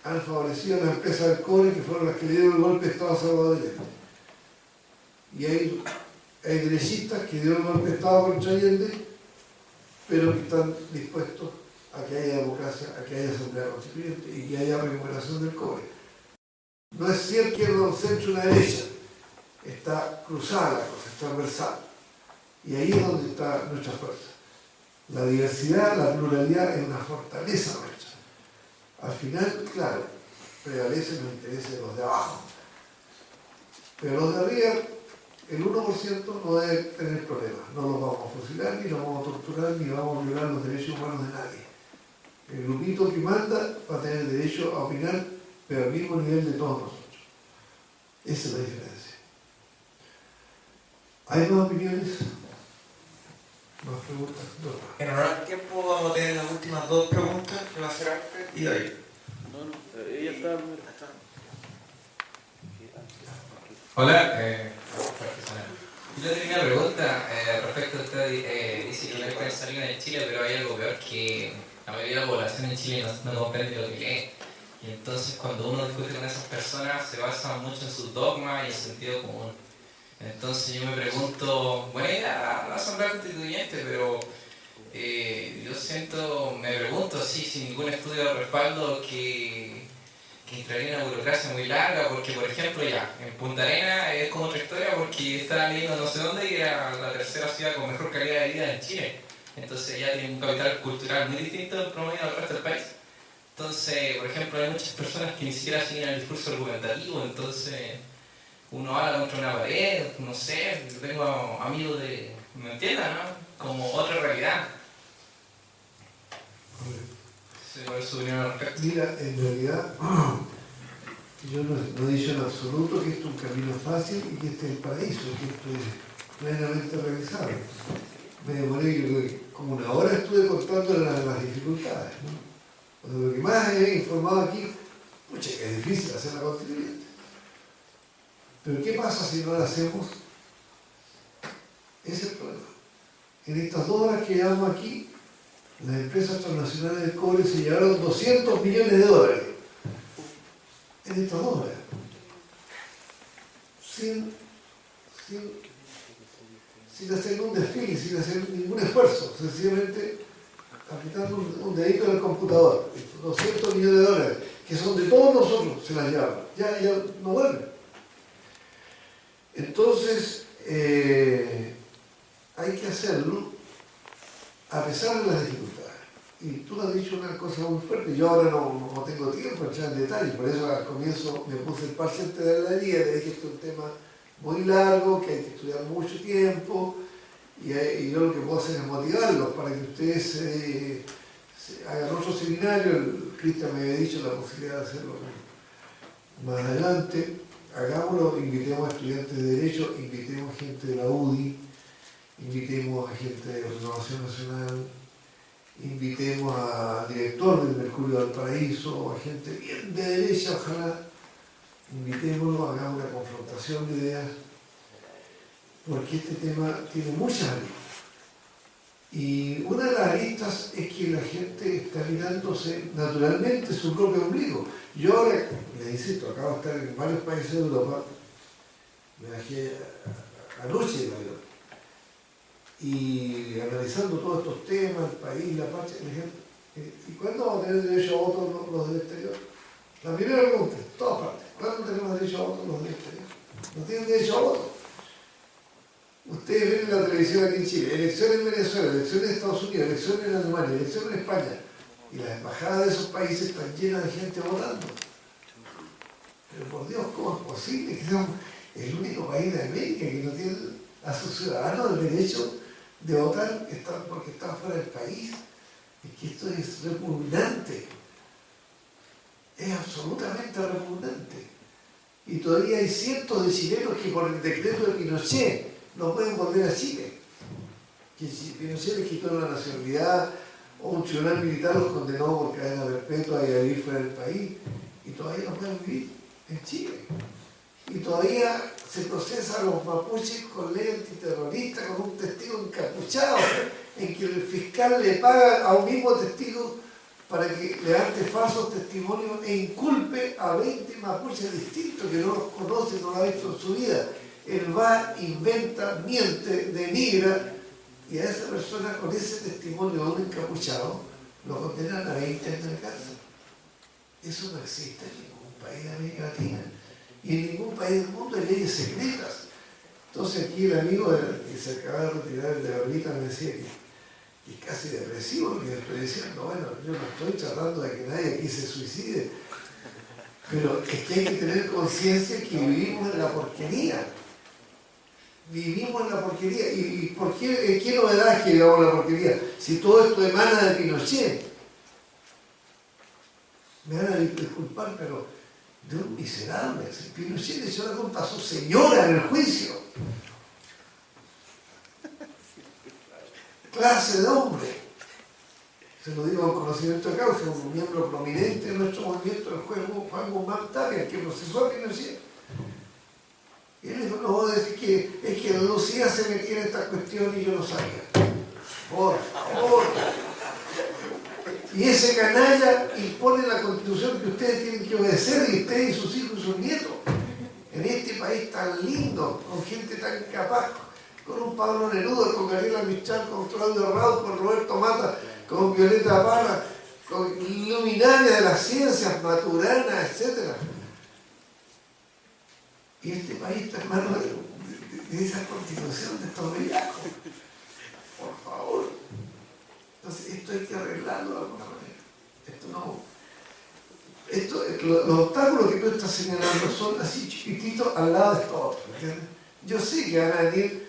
han favorecido a las empresas del cobre que fueron las que le dieron el golpe de Estado a Salvador Allende. Y hay derechistas que dieron el golpe de Estado contra Allende, pero que están dispuestos a que haya democracia, a que haya asamblea constituyente y que haya recuperación del cobre. No es cierto que el centro y la derecha. Está cruzada la cosa, es transversal. Y ahí es donde está nuestra fuerza. La diversidad, la pluralidad es una fortaleza nuestra. Al final, claro, prevalecen los intereses de los de abajo. Pero los de arriba, el 1% no debe tener problemas. No los vamos a fusilar, ni los vamos a torturar, ni vamos a violar los derechos humanos de nadie. El grupito que manda va a tener derecho a opinar, pero al mismo nivel de todos nosotros. Esa es la diferencia. ¿Hay más opiniones? ¿Más preguntas? No. En honor al tiempo vamos a tener las últimas dos preguntas que va a hacer Alfred y David. Ella está primero. Hola, yo tenía una pregunta respecto a usted. Dice que la experiencia salida en Chile, pero hay algo peor que la mayoría de la población en Chile no comprende lo que lee. Y entonces cuando uno discute con esas personas se basa mucho en sus dogmas y en sentido común. Entonces yo me pregunto, buena idea la asamblea constituyente, pero me pregunto sin ningún estudio de respaldo que entraría en una burocracia muy larga, porque por ejemplo en Punta Arenas es como otra historia porque estaba leyendo no sé dónde y era la tercera ciudad con mejor calidad de vida en Chile. Entonces ya tiene un capital cultural muy distinto en promedio al resto del país. Entonces, por ejemplo, hay muchas personas que ni siquiera siguen el discurso argumentativo, entonces uno habla contra una pared, no sé, yo tengo amigos ¿me entiendan, no? Como otra realidad. ¿Cuál es su opinión al respecto? Mira, en realidad, yo no he dicho en absoluto que esto es un camino fácil y que este es el paraíso, que esto es plenamente realizable. Me demoré, yo creo que como una hora estuve contando las dificultades, ¿no? Lo que más he informado aquí, pucha, que es difícil hacer la constituyente. Pero ¿qué pasa si no la hacemos? Ese es el problema. En estas 2 horas que llevamos aquí, las empresas transnacionales del cobre se llevaron $200 millones. En estas 2 horas. Sin hacer un desfile, sin hacer ningún esfuerzo, sencillamente apretando un dedito en el computador. $200 millones, que son de todos nosotros, se las llevaron. Ya no vuelven. Entonces, hay que hacerlo a pesar de las dificultades. Y tú has dicho una cosa muy fuerte. Yo ahora no tengo tiempo para entrar en detalle, por eso al comienzo me puse el paciente de la guía, le dije que esto es un tema muy largo, que hay que estudiar mucho tiempo, y yo lo que puedo hacer es motivarlos para que ustedes se hagan otro seminario. Cristian me había dicho la posibilidad de hacerlo más adelante. Hagámoslo, invitemos a estudiantes de Derecho, invitemos gente de la UDI, invitemos a gente de Renovación Nacional, invitemos al director del Mercurio del Paraíso, a gente bien de derecha, ojalá, invitémoslo, hagamos una confrontación de ideas, porque este tema tiene muchas aristas. Y una de las aristas es que la gente está mirándose naturalmente su propio ombligo. Yo ahora, les insisto, acabo de estar en varios países de Europa, me bajé anoche de Nueva York, y analizando todos estos temas, el país, la patria, la gente, ¿y cuándo vamos a tener derecho a voto los del exterior? La primera pregunta, en todas partes, ¿cuándo tenemos derecho a voto los del exterior? No tienen derecho a voto. Ustedes ven en la televisión aquí en Chile, elecciones en Venezuela, elecciones en Estados Unidos, elecciones en Alemania, elecciones en España, y las embajadas de esos países están llenas de gente votando. Pero por Dios, ¿cómo es posible que seamos el único país de América que no tiene a sus ciudadanos el derecho de votar porque están fuera del país? Es que esto es repugnante. es absolutamente repugnante. Y todavía hay cientos de chilenos que por el decreto de Pinochet no pueden volver a Chile. Que si Pinochet les quitó la nacionalidad o un tribunal militar los condenó por cadena perpetua y a vivir fuera del país, y todavía no pueden vivir en Chile. Y todavía se procesa a los mapuches con ley antiterrorista, con un testigo encapuchado, en que el fiscal le paga a un mismo testigo para que levante falsos testimonios e inculpe a 20 mapuches distintos que no los conoce, no lo ha visto en su vida. Él va, inventa, miente, denigra, y a esa persona con ese testimonio de un encapuchado lo condenan a 20 años de cárcel. Eso no existe en ningún país de América Latina. Y en ningún país del mundo hay leyes secretas. Entonces aquí el amigo que se acaba de retirar de la órbita me decía que es casi depresivo lo que estoy diciendo. Bueno, yo no estoy tratando de que nadie aquí se suicide, pero es que hay que tener conciencia que vivimos en la porquería. Vivimos en la porquería. ¿Y por qué, qué novedad es que vivamos en la porquería? Si todo esto emana de Pinochet. Me van a disculpar, pero de un miserable. Si Pinochet le echó la culpa a su señora en el juicio. Clase de hombre. Se lo digo con conocimiento de causa, un miembro prominente de nuestro movimiento, el juez Juan Guzmán Tapia, que procesó a Pinochet. Y él dijo, no, es que Lucía se metía en esta cuestión y yo no sabía. Por favor. Y ese canalla impone la constitución que ustedes tienen que obedecer, y ustedes y sus hijos y sus nietos. En este país tan lindo, con gente tan capaz, con un Pablo Neruda, con Gabriela Mistral, con Claudio Raúl, con Roberto Mata, con Violeta Parra, con luminaria de las ciencias, Maturana, etc. Y este país está en manos de esa constitución de estos bellacos. Por favor. Entonces esto hay que arreglarlo de alguna manera. Los obstáculos que tú estás señalando son así chiquititos al lado de estos otros. ¿Entiendes? Yo sé que van a venir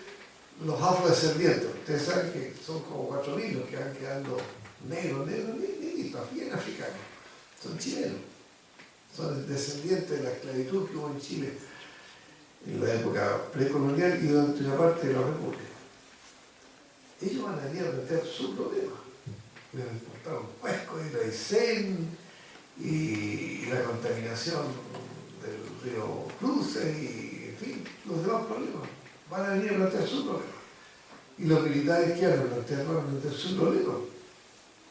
los afrodescendientes. Ustedes saben que son como 4.000 los que van quedando negros, bien africanos. Son chilenos. Son descendientes de la esclavitud que hubo en Chile en la época precolonial y durante una parte de la República. Ellos van a venir a meter su problema. Les importaron Huesco y la Aysén y la contaminación del río Cruce y, en fin, los demás problemas. Van a venir a plantear su problema. Y los militares que van a plantear su problema.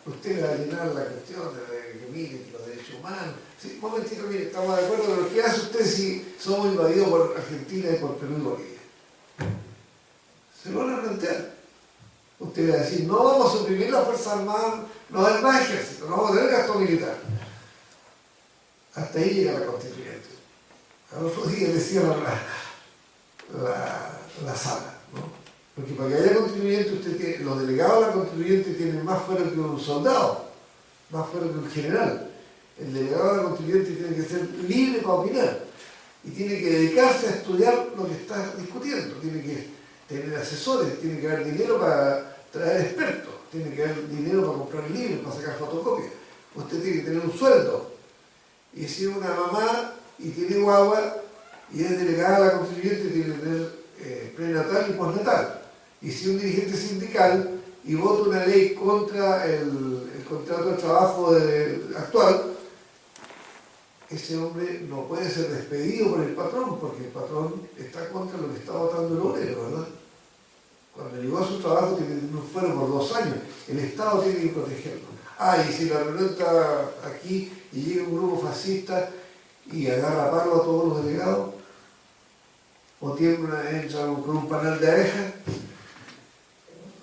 Usted va a llenar la cuestión de que miren los derechos humanos. Sí, un momentito, mire, estamos de acuerdo, pero ¿qué hace usted si somos invadidos por Argentina y por Perú y Bolivia? Se lo van a plantear. Usted va a decir, no vamos a suprimir las Fuerzas Armadas, no hay más ejército, no vamos a tener gasto militar. Hasta ahí llega la constituyente. Al otro día le cierran la sala, ¿no? Porque para que haya constituyente, los delegados de la constituyente tienen más fuero que un soldado, más fuero que un general. El delegado de la constituyente tiene que ser libre para opinar y tiene que dedicarse a estudiar lo que está discutiendo, tiene que tener asesores, tiene que haber dinero para traer expertos, tiene que haber dinero para comprar libros, para sacar fotocopias. Usted tiene que tener un sueldo. Y si es una mamá y tiene guagua y es delegada de la constituyente, tiene que tener prenatal y postnatal. Y si un dirigente sindical y vota una ley contra el contrato de trabajo actual, ese hombre no puede ser despedido por el patrón, porque el patrón está contra lo que está votando el obrero, ¿verdad? Cuando llegó a su trabajo tiene que tener un fuero por 2 años. El Estado tiene que protegerlo. Y si la reunión está aquí y llega un grupo fascista y agarra a palo a todos los delegados, o entra con un panal de abejas,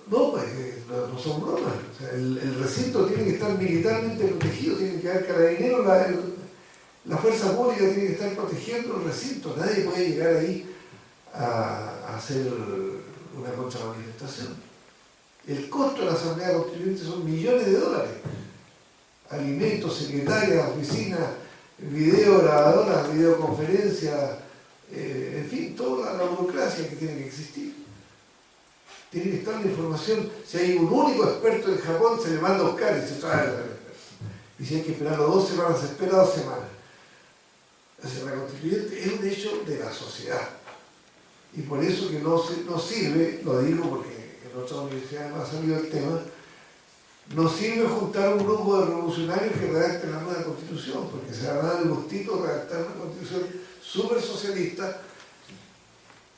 no, pues no son bromas. O sea, el recinto tiene que estar militarmente protegido, tiene que haber carabineros, la fuerza pública tiene que estar protegiendo el recinto. Nadie puede llegar ahí a hacer una contramanifestación. El costo de la Asamblea Constituyente son millones de dólares. Alimentos, secretarias, oficinas, video, grabadoras, videoconferencias, en fin, toda la burocracia que tiene que existir. Tiene que estar la información. Si hay un único experto en Japón, se le manda a buscar y se trae al experto. Y si hay que esperar 2 semanas, se espera 2 semanas. O sea, la constituyente es un hecho de la sociedad. Y por eso que no sirve, lo digo porque en otras universidades no ha salido el tema, no sirve juntar un grupo de revolucionarios que redacten la nueva constitución, porque se van a dar el gustito de redactar una constitución súper socialista,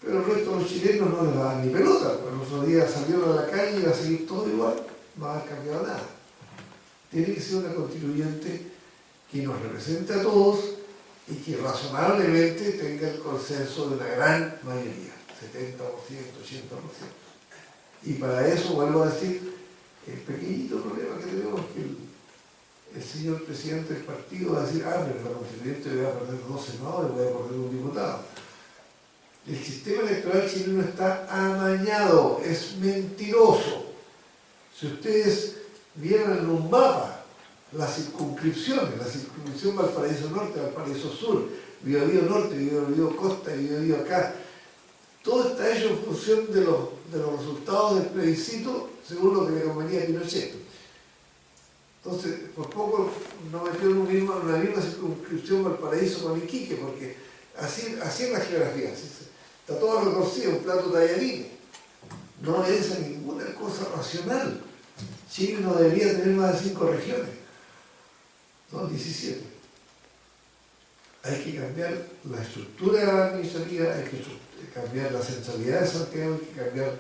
pero el resto de los chilenos no les va a dar ni pelota, porque los otros días salieron a la calle y va a seguir todo igual, no va a haber cambiado nada. Tiene que ser una constituyente que nos represente a todos y que razonablemente tenga el consenso de una gran mayoría, 70%, 80%. Y para eso, vuelvo a decir, el pequeñito problema que tenemos es que el señor presidente del partido va a decir, pero la constituyente voy a perder 2 senadores, voy a perder un diputado. El sistema electoral chileno está amañado, es mentiroso. Si ustedes vieran en un mapa las circunscripciones, la circunscripción Valparaíso Norte, Valparaíso Sur, Biobío Norte, Biobío Costa, Biobío acá, todo está hecho en función de los resultados del plebiscito según lo que le convenía a Pinochet. Entonces, por poco no metieron en la misma circunscripción Valparaíso con Iquique, porque así es la geografía, está todo retorcido, un plato tallarines. No es a ninguna cosa racional. Chile no debería tener más de 5 regiones, son 17. Hay que cambiar la estructura administrativa, hay que cambiar la centralidad de Santiago, hay que cambiar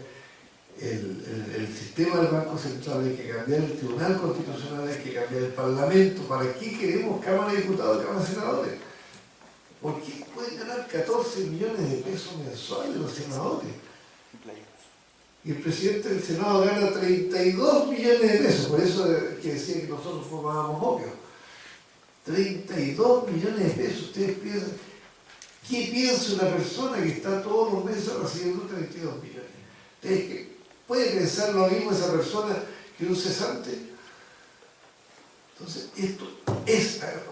el sistema del Banco Central, hay que cambiar el Tribunal Constitucional, hay que cambiar el Parlamento. ¿Para qué queremos Cámara de Diputados y Cámara de Senadores? ¿Por qué pueden ganar 14 millones de pesos mensuales los senadores? Y el presidente del Senado gana 32 millones de pesos, por eso que decía que nosotros formábamos opio. 32 millones de pesos, ustedes piensan, ¿qué piensa una persona que está todos los meses recibiendo 32 millones? ¿Ustedes puede pensar lo mismo esa persona que un cesante? Entonces, esto es aberrante.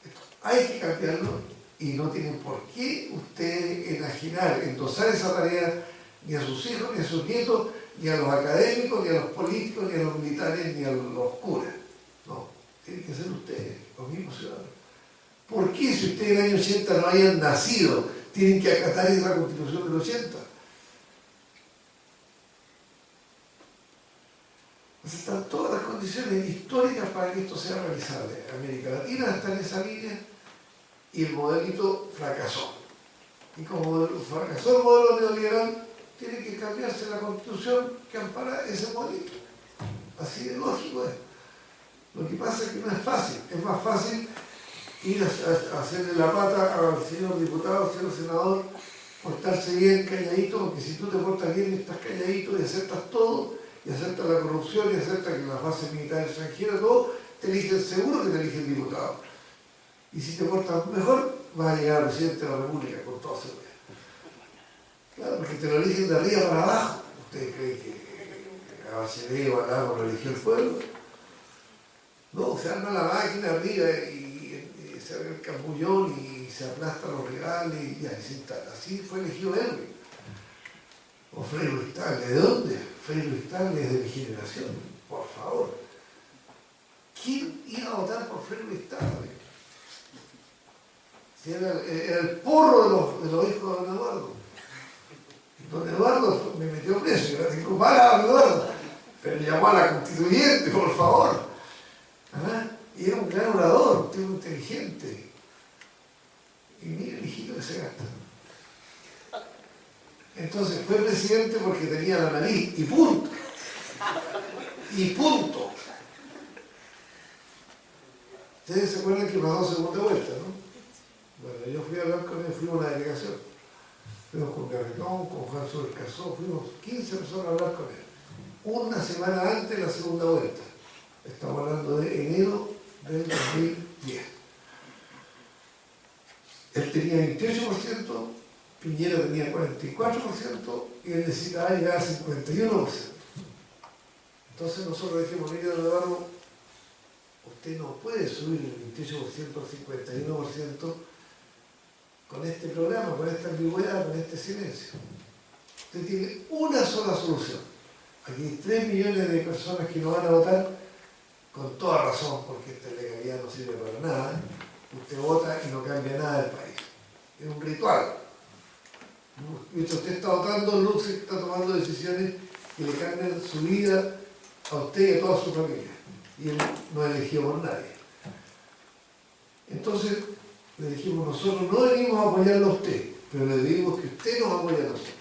Esto hay que cambiarlo y no tienen por qué ustedes enajenar, endosar esa tarea ni a sus hijos, ni a sus nietos, ni a los académicos, ni a los políticos, ni a los militares, ni a los curas. No, tienen que ser ustedes, los mismos ciudadanos. ¿Por qué si ustedes en el año 80 no hayan nacido, tienen que acatar la Constitución del 80? Entonces están todas las condiciones históricas para que esto sea realizable. América Latina está en esa línea y el modelito fracasó. Y como fracasó el modelo neoliberal, tiene que cambiarse la Constitución que ampara ese modelito. Así de lógico es. Lo que pasa es que no es fácil. Es más fácil ir a hacerle la pata al señor diputado, al señor senador, portarse bien, calladito, porque si tú te portas bien y estás calladito y aceptas todo, y aceptas la corrupción y aceptas que las bases militares extranjeras, todo, te eligen, seguro que te eligen diputado. Y si te portas mejor, vas a llegar al presidente de la República con toda seguridad. Claro, porque te lo eligen de arriba para abajo. ¿Ustedes creen que a Bachelet o a Lago lo eligió el pueblo? No, se arma la máquina arriba y se abre el cambullón y se aplastan los rivales y ya, se instala. Así fue elegido Erwin. O Frei Ruiz Tagle. ¿De dónde? Frei Ruiz Tagle es de mi generación. Por favor. ¿Quién iba a votar por Frei Ruiz Tagle? Si era el porro de los hijos de Don Eduardo. Don Eduardo me metió preso, yo la tengo mala, Don Eduardo. Pero llamó a la constituyente, por favor. ¿Ah? Y era un gran orador, un tipo inteligente. Y mira el hijito que se gasta. Entonces fue presidente porque tenía la nariz, y punto. Y punto. Ustedes se acuerdan que pasó segunda vuelta, ¿no? Bueno, yo fui a hablar con él, fuimos una delegación. Fuimos con Garretón, con Juan Soler Casó, fuimos 15 personas a hablar con él. Una semana antes de la segunda vuelta. Estamos hablando de enero del 2010. Él tenía 28%, Piñera tenía 44% y él necesitaba llegar al 51%. Entonces nosotros dijimos, mire, don Eduardo, usted no puede subir el 28% al 51% con este programa, con esta ambigüedad, con este silencio. Usted tiene una sola solución. Aquí hay 3 millones de personas que no van a votar. con toda razón, porque esta legalidad no sirve para nada. Usted vota y no cambia nada del país. Es un ritual. Mientras usted está votando, Luxemburgo está tomando decisiones que le cambian su vida a usted y a toda su familia. Y él no es elegido por nadie. Entonces, le dijimos, nosotros no venimos a apoyarlo a usted, pero le pedimos que usted nos apoye a nosotros.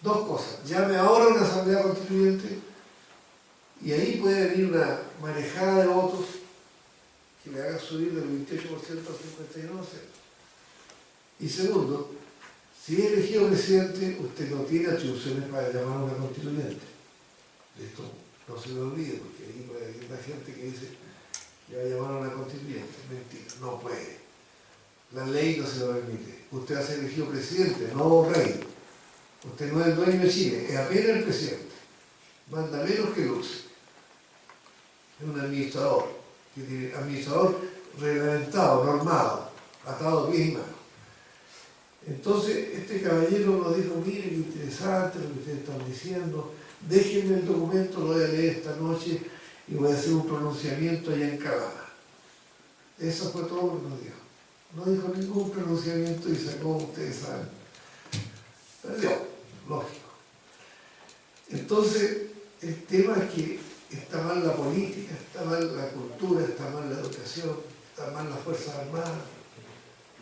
Dos cosas. Llame ahora a una asamblea constituyente y ahí puede venir una marejada de votos que le haga subir del 28% al 51%. Y segundo, si es elegido presidente, usted no tiene atribuciones para llamar a una constituyente. Esto no se lo olvide, porque ahí puede haber la gente que dice que va a llamar a una constituyente. Mentira, no puede. La ley no se lo permite. Usted va a ser elegido presidente, no rey. Usted no es el dueño de Chile, es apenas el presidente. Manda menos que Luxemburgo. Es un administrador, administrador reglamentado, normado, atado a pies y manos. Entonces, este caballero nos dijo, mire, qué interesante lo que ustedes están diciendo, déjenme el documento, lo voy a leer esta noche y voy a hacer un pronunciamiento allá en Calama. Eso fue todo lo que nos dijo. No dijo ningún pronunciamiento y sacó, ustedes saben, perdió, lógico. Entonces, el tema es que está mal la política, está mal la cultura, está mal la educación, está mal las Fuerzas Armadas,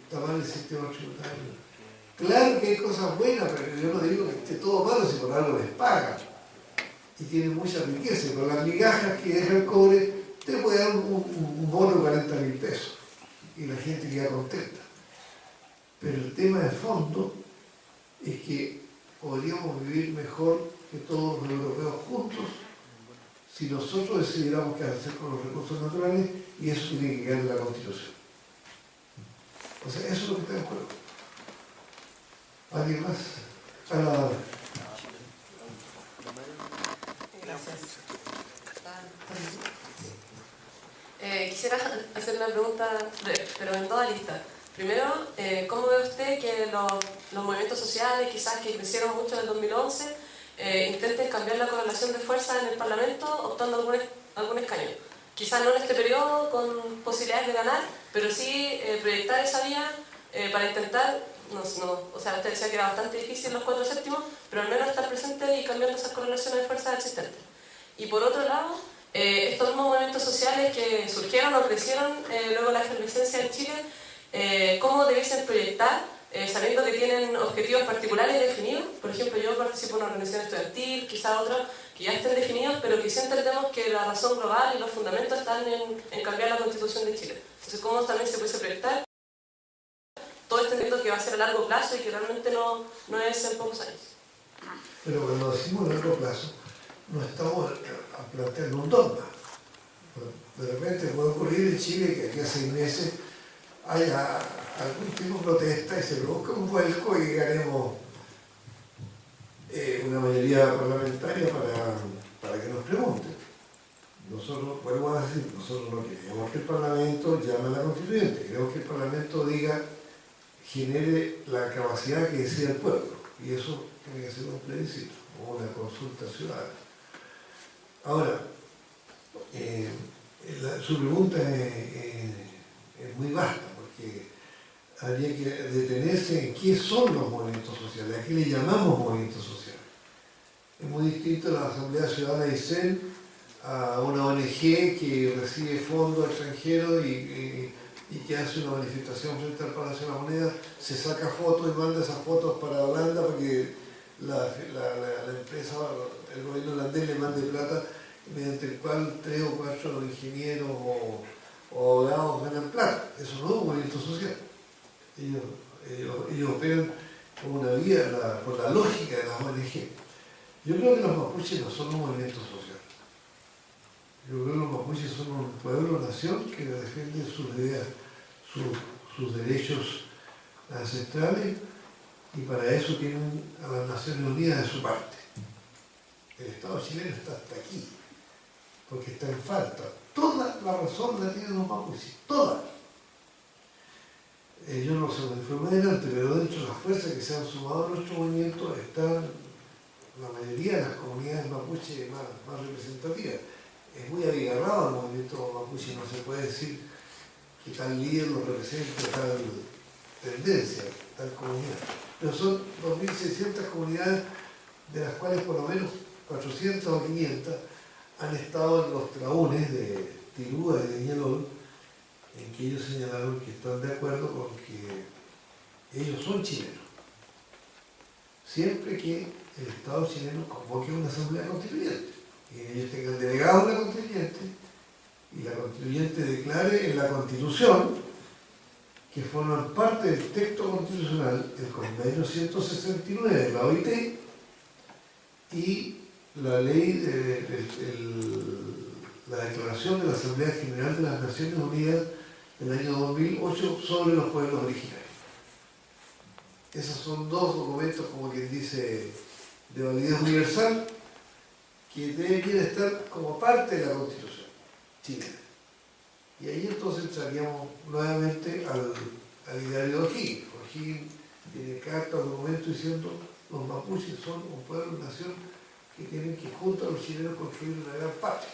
está mal el sistema tributario. Claro que hay cosas buenas, pero yo no digo que esté todo malo si por algo les pagan. Y tienen mucha riqueza, y con las migajas que deja el cobre, te puede dar un bono de 40.000 pesos. Y la gente queda contenta. Pero el tema de fondo es que podríamos vivir mejor que todos los europeos juntos si nosotros decidiéramos qué hacer con los recursos naturales, y eso tiene que quedar en la Constitución. O sea, eso es lo que está en juego. ¿Alguien más? Gracias. Quisiera hacer una pregunta breve, pero en toda lista. Primero, ¿cómo ve usted que los movimientos sociales, quizás que crecieron mucho en el 2011, intenten cambiar la correlación de fuerza en el Parlamento optando algún escaño? Quizás no en este periodo con posibilidades de ganar, pero sí proyectar esa vía para intentar, o sea, usted decía que era bastante difícil los 4 séptimos, pero al menos estar presente y cambiando esas correlaciones de fuerza existentes. Y por otro lado, estos mismos movimientos sociales que surgieron o crecieron luego de la efervescencia en Chile, ¿cómo debiesen proyectar, sabiendo que tienen objetivos particulares definidos? Por ejemplo, yo participo en una organización estudiantil, quizá otra, que ya estén definidos, pero que sí entendemos que la razón global y los fundamentos están en cambiar la Constitución de Chile. Entonces, ¿cómo también se puede proyectar todo este evento que va a ser a largo plazo y que realmente no es en pocos años? Pero cuando decimos largo plazo, no estamos planteando un dogma. De repente puede ocurrir en Chile que aquí a 6 meses haya algún tipo de protesta y se produzca un vuelco y ganemos una mayoría parlamentaria para que nos pregunten. Nosotros, vuelvo a decir, nosotros no queremos que el Parlamento llame a la Constituyente, queremos que el Parlamento genere la capacidad que decida el pueblo, y eso tiene que ser un plebiscito o una consulta ciudadana. Ahora, su pregunta es muy vasta, porque habría que detenerse en qué son los movimientos sociales, a qué le llamamos movimientos sociales. Es muy distinto a la Asamblea Ciudadana ISEN, a una ONG que recibe fondos extranjeros y que hace una manifestación frente al Palacio de la Moneda, se saca fotos y manda esas fotos para Holanda para que la empresa, el gobierno holandés le mande plata, mediante el cual 3 o 4 ingenieros o abogados ganan plata. Eso no es un movimiento social. Ellos operan como una vía, por la lógica de las ONG. Yo creo que los mapuches no son un movimiento social. Yo creo que los mapuches son un pueblo-nación que defiende sus ideas, sus derechos ancestrales, y para eso tienen a las Naciones Unidas de su parte. El Estado chileno está hasta aquí, porque está en falta. Toda la razón la tienen los mapuches, toda. Yo no se me fue más adelante, pero dentro de las fuerzas que se han sumado a nuestro movimiento están la mayoría de las comunidades mapuche más representativas. es muy abigarrado el movimiento mapuche, no se puede decir que tal líder lo represente tal tendencia, tal comunidad. Pero son 2.600 comunidades, de las cuales por lo menos 400 o 500 han estado en los traúnes de Tirúa y de Ñelol, en que ellos señalaron que están de acuerdo con que ellos son chilenos, siempre que el Estado chileno convoque una asamblea constituyente, y ellos tengan delegado en la constituyente, y la constituyente declare en la Constitución que forman parte del texto constitucional el convenio 169 de la OIT y la ley la declaración de la Asamblea General de las Naciones Unidas del año 2008 sobre los pueblos originarios. Esos son dos documentos, como quien dice, de validez universal, que deberían estar como parte de la Constitución chilena. Y ahí entonces entraríamos nuevamente al ideario de O'Higgins. O'Higgins tiene cartas, documentos diciendo los mapuches son un pueblo, nación que tienen que junto a los chilenos construir una gran patria.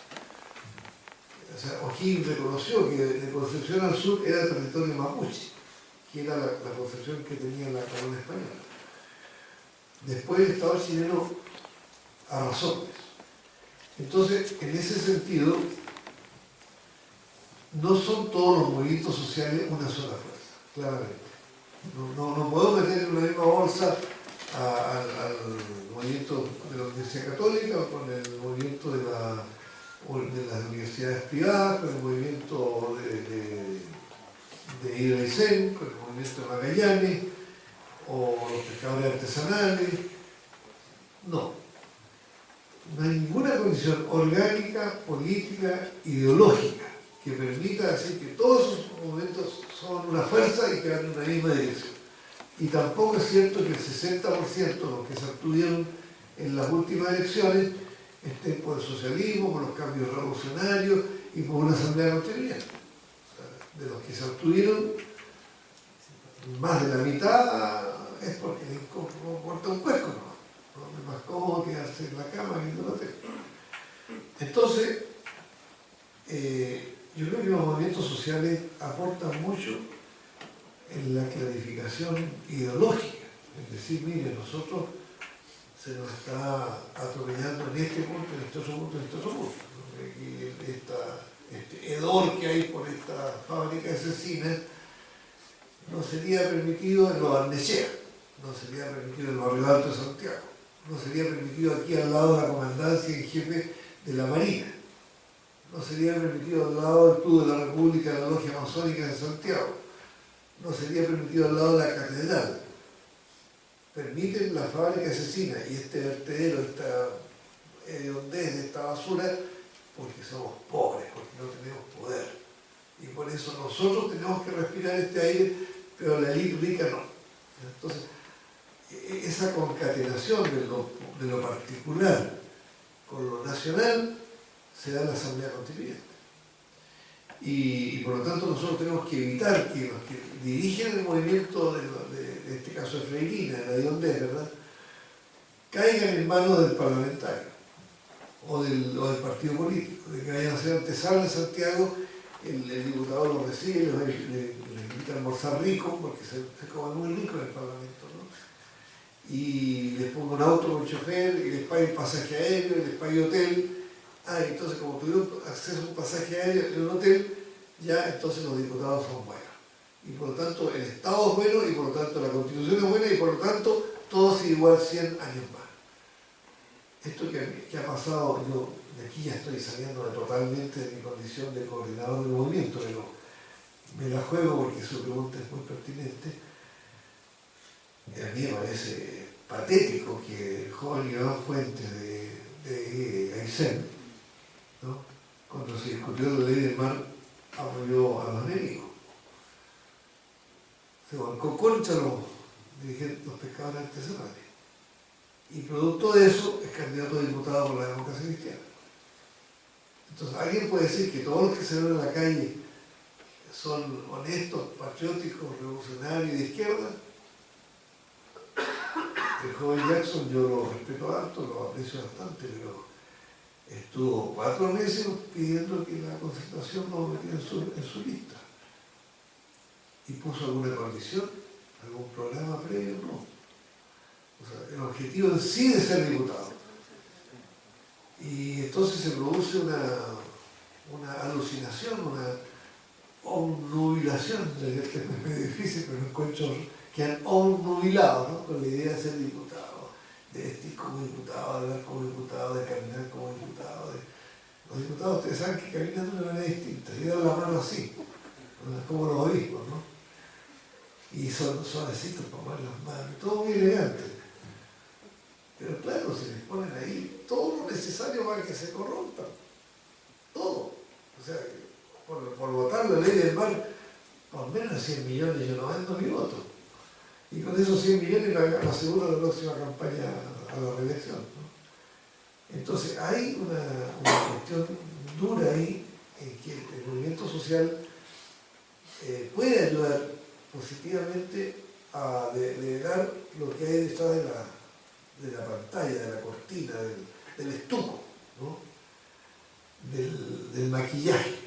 O sea, O'Higgins reconoció que de Concepción al sur era el territorio mapuche, que era la concepción que tenía la corona española. Después el Estado chileno arrasó con eso. Entonces, en ese sentido, no son todos los movimientos sociales una sola fuerza, claramente. No puedo meter en la misma bolsa al movimiento de la Universidad Católica o con el movimiento de las universidades privadas, con el movimiento de Hidroicén, con el movimiento de Magallanes o los pescadores artesanales. No hay ninguna condición orgánica, política, ideológica que permita decir que todos esos movimientos son una fuerza y que van en una misma dirección. Y tampoco es cierto que el 60% de los que se abstuvieron en las últimas elecciones estén por el socialismo, por los cambios revolucionarios y por una asamblea constituyente. O sea, de los que se abstuvieron, más de la mitad es porque les corta un cuesco, ¿no? Es más cómodo quedarse en la cama viendo la tele. Entonces, yo creo que los movimientos sociales aportan mucho en la clarificación ideológica. Es decir, mire, nosotros se nos está atropellando en este punto, en este otro punto, en este otro punto. Y este hedor que hay por esta fábrica de cecina no sería permitido en los Barnechea, no sería permitido en los Barrio Alto de Santiago, no sería permitido aquí al lado de la comandancia en jefe de la Marina, no sería permitido al lado del Club de la República de la Logia Masónica de Santiago, no sería permitido al lado de la Catedral. Permiten la fábrica de cecina y este vertedero, esta hediondez de esta basura, porque somos pobres, porque no tenemos poder. Y por eso nosotros tenemos que respirar este aire, pero la elite rica no. Entonces, esa concatenación de lo particular con lo nacional se da en la Asamblea Constituyente. Y por lo tanto nosotros tenemos que evitar que los que dirigen el movimiento de este caso de Freirina, de la hediondez, ¿verdad?, caigan en manos del parlamentario o del partido político, de que vayan a hacer antesala en Santiago, el diputado los recibe, les invita a almorzar rico, porque se come muy rico en el Parlamento, ¿no? Y les ponga un auto con chofer, y les pague pasaje aéreo, y les pague hotel. Entonces como tuvieron acceso a un pasaje aéreo en un hotel, ya entonces los diputados son buenos. Y por lo tanto el Estado es bueno, y por lo tanto la Constitución es buena, y por lo tanto todo sigue igual 100 años más. Esto que ha pasado, yo de aquí ya estoy saliendo totalmente de mi condición de coordinador del movimiento, pero me la juego porque su pregunta es muy pertinente. A mí me parece patético que el joven Iván Fuentes de Aysén, ¿no?, cuando se discutió la ley del mar, apoyó a los enemigos. Se volcó contra los dirigentes, los pescadores artesanales. Y producto de eso es candidato a diputado por la democracia cristiana. Entonces, ¿alguien puede decir que todos los que se ven en la calle son honestos, patrióticos, revolucionarios y de izquierda? El joven Jackson yo lo respeto harto, lo aprecio bastante, pero Estuvo 4 meses pidiendo que la Concertación lo metiera en su lista. ¿Y puso alguna condición? ¿Algún programa previo? No. O sea, el objetivo en sí de ser diputado. Y entonces se produce una alucinación, una obnubilación, que es medio difícil, pero encuentro que han obnubilado, ¿no?, con la idea de ser diputado, de vestir como diputado, de hablar como diputado, de caminar como diputado. Los diputados, ustedes saben que caminan de una manera distinta, y dan la mano así, como los obispos, ¿no? Y son suavecitos para mover las manos, todo muy elegante. Pero claro, se les ponen ahí todo lo necesario para que se corrompan. Todo. O sea, por votar la ley del mar, por menos de 100 millones yo no vendo mi voto. Y con esos 100 millones me aseguro la próxima campaña a la reelección, ¿no? Entonces hay una cuestión dura ahí en que el movimiento social puede ayudar positivamente a develar lo que hay detrás de la pantalla, de la cortina, del estuco, ¿no?, del maquillaje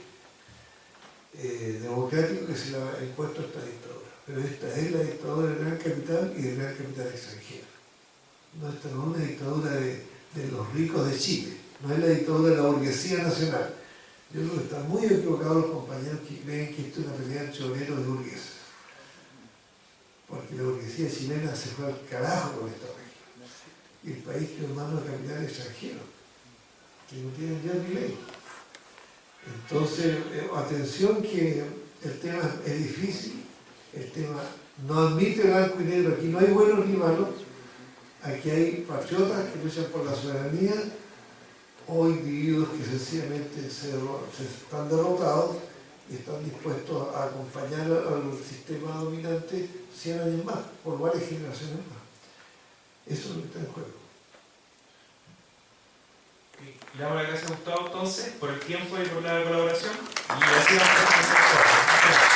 democrático que se le ha impuesto a esta dictadura. Pero esta es la dictadura del gran capital y del gran capital extranjero. No, esta no es una dictadura de los ricos de Chile, no es la dictadura de la burguesía nacional. Yo creo que están muy equivocados los compañeros que creen que esto es una pelea entre obreros y burgueses. Porque la burguesía chilena se fue al carajo con esta región. Y el país quedó en manos de capital extranjero, que no tienen ya ni ley. Entonces, atención que el tema es difícil, el tema no admite blanco y negro, aquí no hay buenos ni malos, aquí hay patriotas que luchan por la soberanía o individuos que sencillamente se están derrotados y están dispuestos a acompañar al sistema dominante 100 años más, por varias generaciones más. Eso es lo que está en juego. Le damos las gracias a Gustavo entonces por el tiempo y por la colaboración y así vamos a